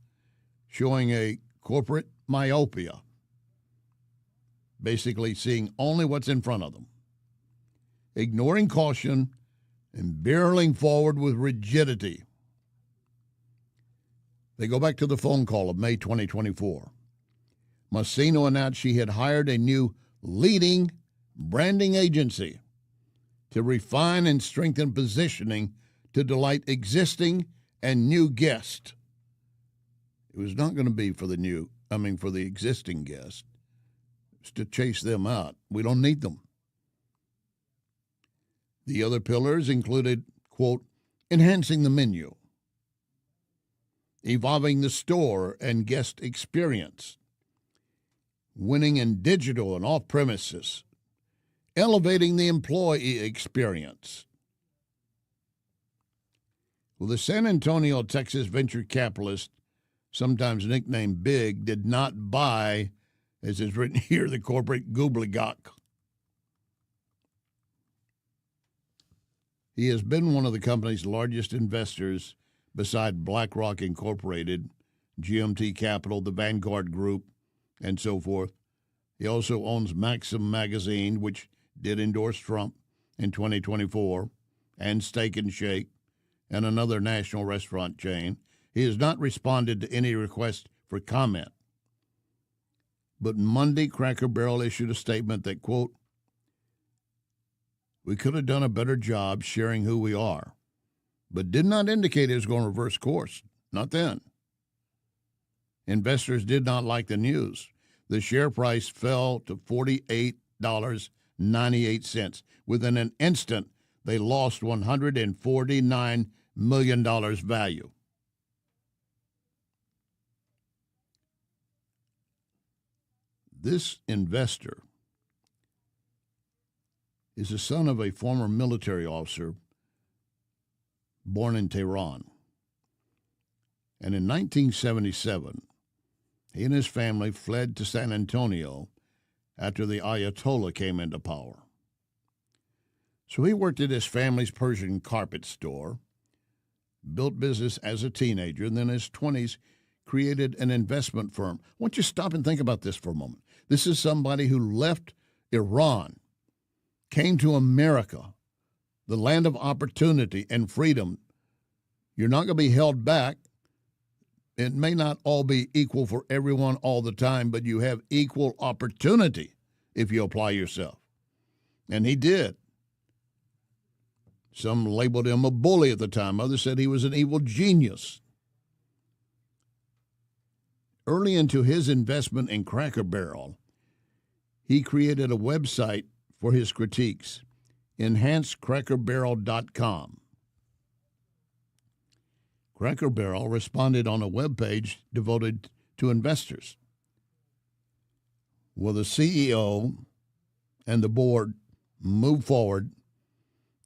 showing a corporate myopia, basically seeing only what's in front of them, ignoring caution and barreling forward with rigidity. They go back to the phone call of May 2024. Messina announced she had hired a new leading branding agency to refine and strengthen positioning to delight existing and new guests. It was not going to be for the existing guests. It's to chase them out. We don't need them. The other pillars included, quote, enhancing the menu, evolving the store and guest experience, winning in digital and off-premises, elevating the employee experience. Well, the San Antonio, Texas venture capitalist, sometimes nicknamed Big, did not buy, as is written here, the corporate gobbledygook. He has been one of the company's largest investors beside BlackRock Incorporated, GMT Capital, the Vanguard Group, and so forth. He also owns Maxim Magazine, which did endorse Trump in 2024, and Steak and Shake, and another national restaurant chain. He has not responded to any request for comment. But Monday, Cracker Barrel issued a statement that, quote, we could have done a better job sharing who we are, but did not indicate it was going to reverse course. Not then. Investors did not like the news. The share price fell to $48.98. Within an instant, they lost $149 million value. This investor is the son of a former military officer born in Tehran. And in 1977, he and his family fled to San Antonio after the Ayatollah came into power. So he worked at his family's Persian carpet store, built business as a teenager, and then in his 20s created an investment firm. I want you to stop and think about this for a moment. This is somebody who left Iran, came to America, the land of opportunity and freedom. You're not going to be held back. It may not all be equal for everyone all the time, but you have equal opportunity if you apply yourself. And he did. Some labeled him a bully at the time. Others said he was an evil genius. Early into his investment in Cracker Barrel, he created a website for his critiques, enhancedcrackerbarrel.com. Cracker Barrel responded on a webpage devoted to investors. Well, the CEO and the board moved forward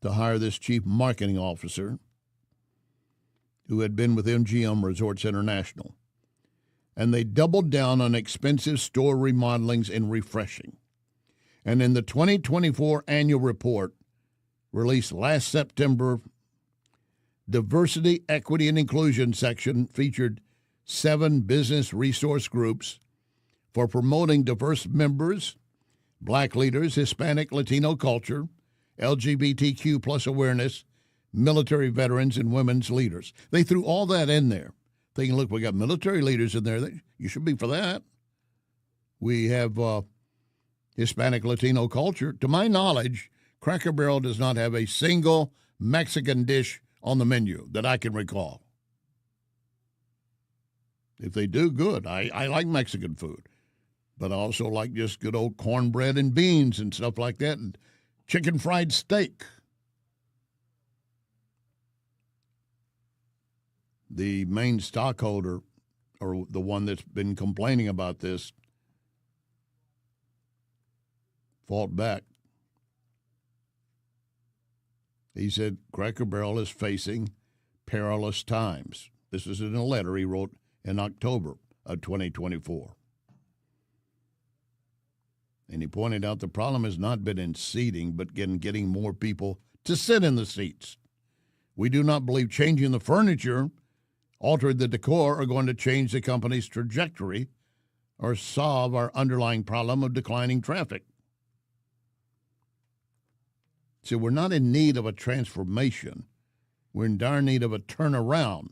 to hire this chief marketing officer who had been with MGM Resorts International. And they doubled down on expensive store remodelings and refreshing. And in the 2024 annual report released last September, Diversity, Equity, and Inclusion section featured 7 business resource groups for promoting diverse members, Black leaders, Hispanic, Latino culture, LGBTQ plus awareness, military veterans, and women's leaders. They threw all that in there, thinking, look, we got military leaders in there. You should be for that. We have Hispanic, Latino culture. To my knowledge, Cracker Barrel does not have a single Mexican dish on the menu that I can recall. If they do, good. I like Mexican food. But I also like just good old cornbread and beans and stuff like that, and chicken fried steak. The main stockholder, or the one that's been complaining about this, fought back. He said Cracker Barrel is facing perilous times. This is in a letter he wrote in October of 2024. And he pointed out the problem has not been in seating, but in getting more people to sit in the seats. We do not believe changing the furniture, altering the decor, are going to change the company's trajectory or solve our underlying problem of declining traffic. So we're not in need of a transformation. We're in dire need of a turnaround.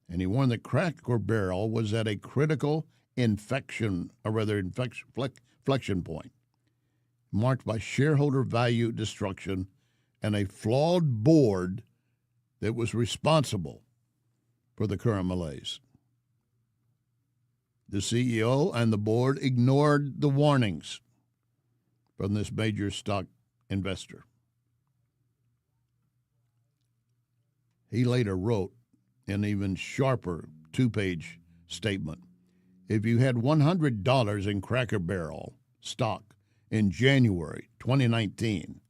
And he warned that Cracker Barrel was at a critical inflection point, marked by shareholder value destruction and a flawed board that was responsible for the current malaise. The CEO and the board ignored the warnings from this major stock investor. He later wrote an even sharper 2-page statement. If you had $100 in Cracker Barrel stock in January 2019,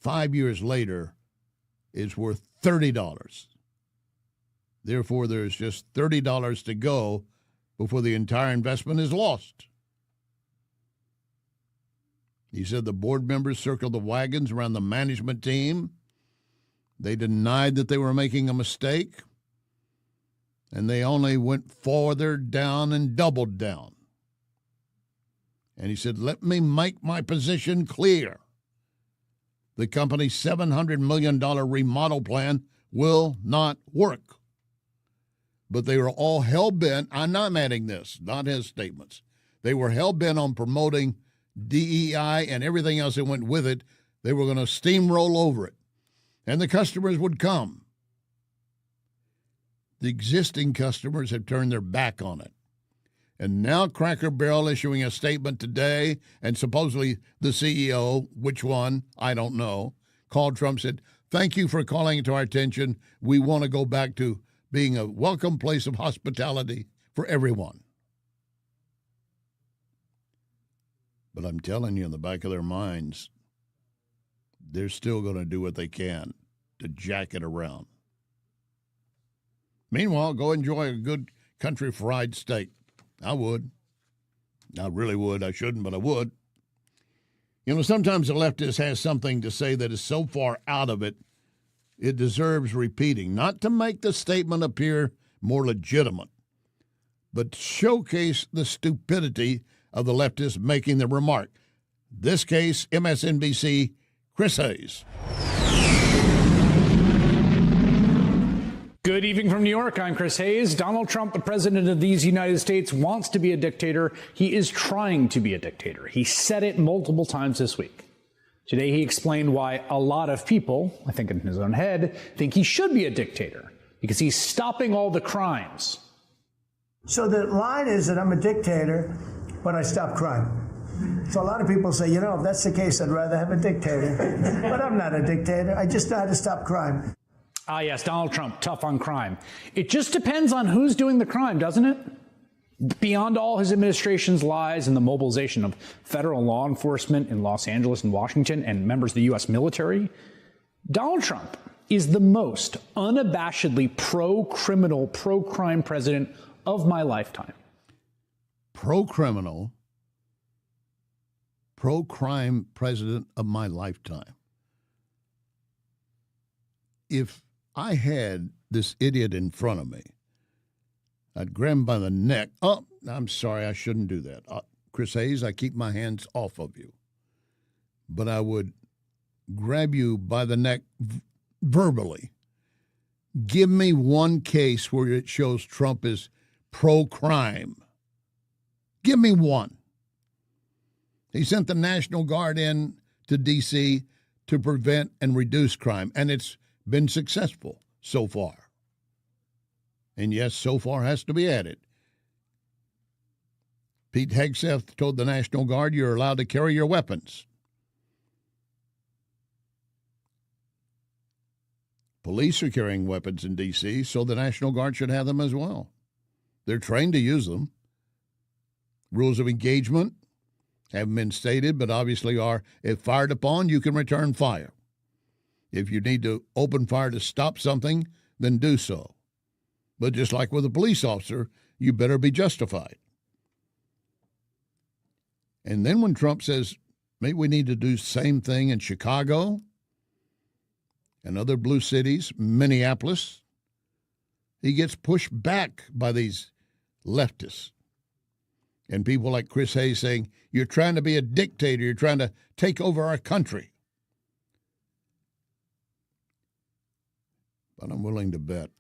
5 years later, it's worth $30. Therefore, there's just $30 to go before the entire investment is lost. He said the board members circled the wagons around the management team. They denied that they were making a mistake, and they only went farther down and doubled down. And he said, let me make my position clear. The company's $700 million remodel plan will not work. But they were all hell-bent, I'm not adding this, not his statements. They were hell-bent on promoting DEI and everything else that went with it. They were going to steamroll over it. And the customers would come. The existing customers have turned their back on it. And now Cracker Barrel issuing a statement today, and supposedly the CEO, which one, I don't know, called Trump, said, thank you for calling it to our attention. We want to go back to being a welcome place of hospitality for everyone. But I'm telling you, in the back of their minds, they're still going to do what they can to jack it around. Meanwhile, go enjoy a good country fried steak. I would. I really would. I shouldn't, but I would. You know, sometimes the leftist has something to say that is so far out of it, it deserves repeating. Not to make the statement appear more legitimate, but to showcase the stupidity of the leftists making the remark. This case, MSNBC, Chris Hayes. Good evening from New York. I'm Chris Hayes. Donald Trump, the president of these United States, wants to be a dictator. He is trying to be a dictator. He said it multiple times this week. Today, he explained why a lot of people, I think in his own head, think he should be a dictator because he's stopping all the crimes. So the line is that I'm a dictator, but I stop crime. So a lot of people say, you know, if that's the case, I'd rather have a dictator. But I'm not a dictator. I just know how to stop crime. Ah, yes, Donald Trump, tough on crime. It just depends on who's doing the crime, doesn't it? Beyond all his administration's lies and the mobilization of federal law enforcement in Los Angeles and Washington and members of the U.S. military, Donald Trump is the most unabashedly pro-criminal, pro-crime president of my lifetime. Pro-criminal, pro-crime president of my lifetime. If I had this idiot in front of me, I'd grab him by the neck. Oh, I'm sorry, I shouldn't do that. Chris Hayes, I keep my hands off of you. But I would grab you by the neck verbally. Give me one case where it shows Trump is pro-crime. Give me one. He sent the National Guard in to D.C. to prevent and reduce crime, and it's been successful so far. And yes, so far has to be added. Pete Hegseth told the National Guard, you're allowed to carry your weapons. Police are carrying weapons in D.C., so the National Guard should have them as well. They're trained to use them. Rules of engagement haven't been stated, but obviously are, if fired upon, you can return fire. If you need to open fire to stop something, then do so. But just like with a police officer, you better be justified. And then when Trump says, maybe we need to do the same thing in Chicago and other blue cities, Minneapolis, he gets pushed back by these leftists. And people like Chris Hayes saying, you're trying to be a dictator, you're trying to take over our country. But I'm willing to bet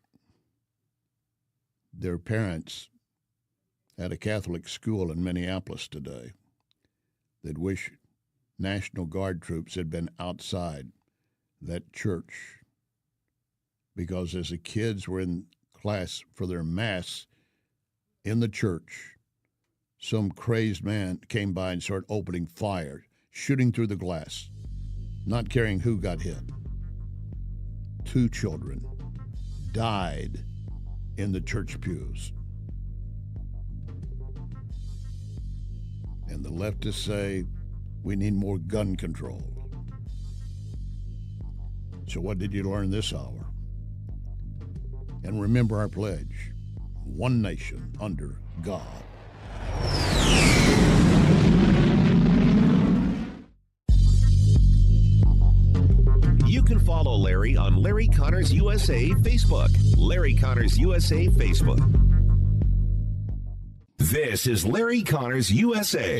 their parents at a Catholic school in Minneapolis today that wish National Guard troops had been outside that church, because as the kids were in class for their mass in the church, some crazed man came by and started opening fire, shooting through the glass, not caring who got hit. 2 children died in the church pews. And the leftists say we need more gun control. So what did you learn this hour? And remember our pledge, one nation under God. You can follow Larry on Larry Connors USA Facebook. Larry Connors USA Facebook. This is Larry Connors USA.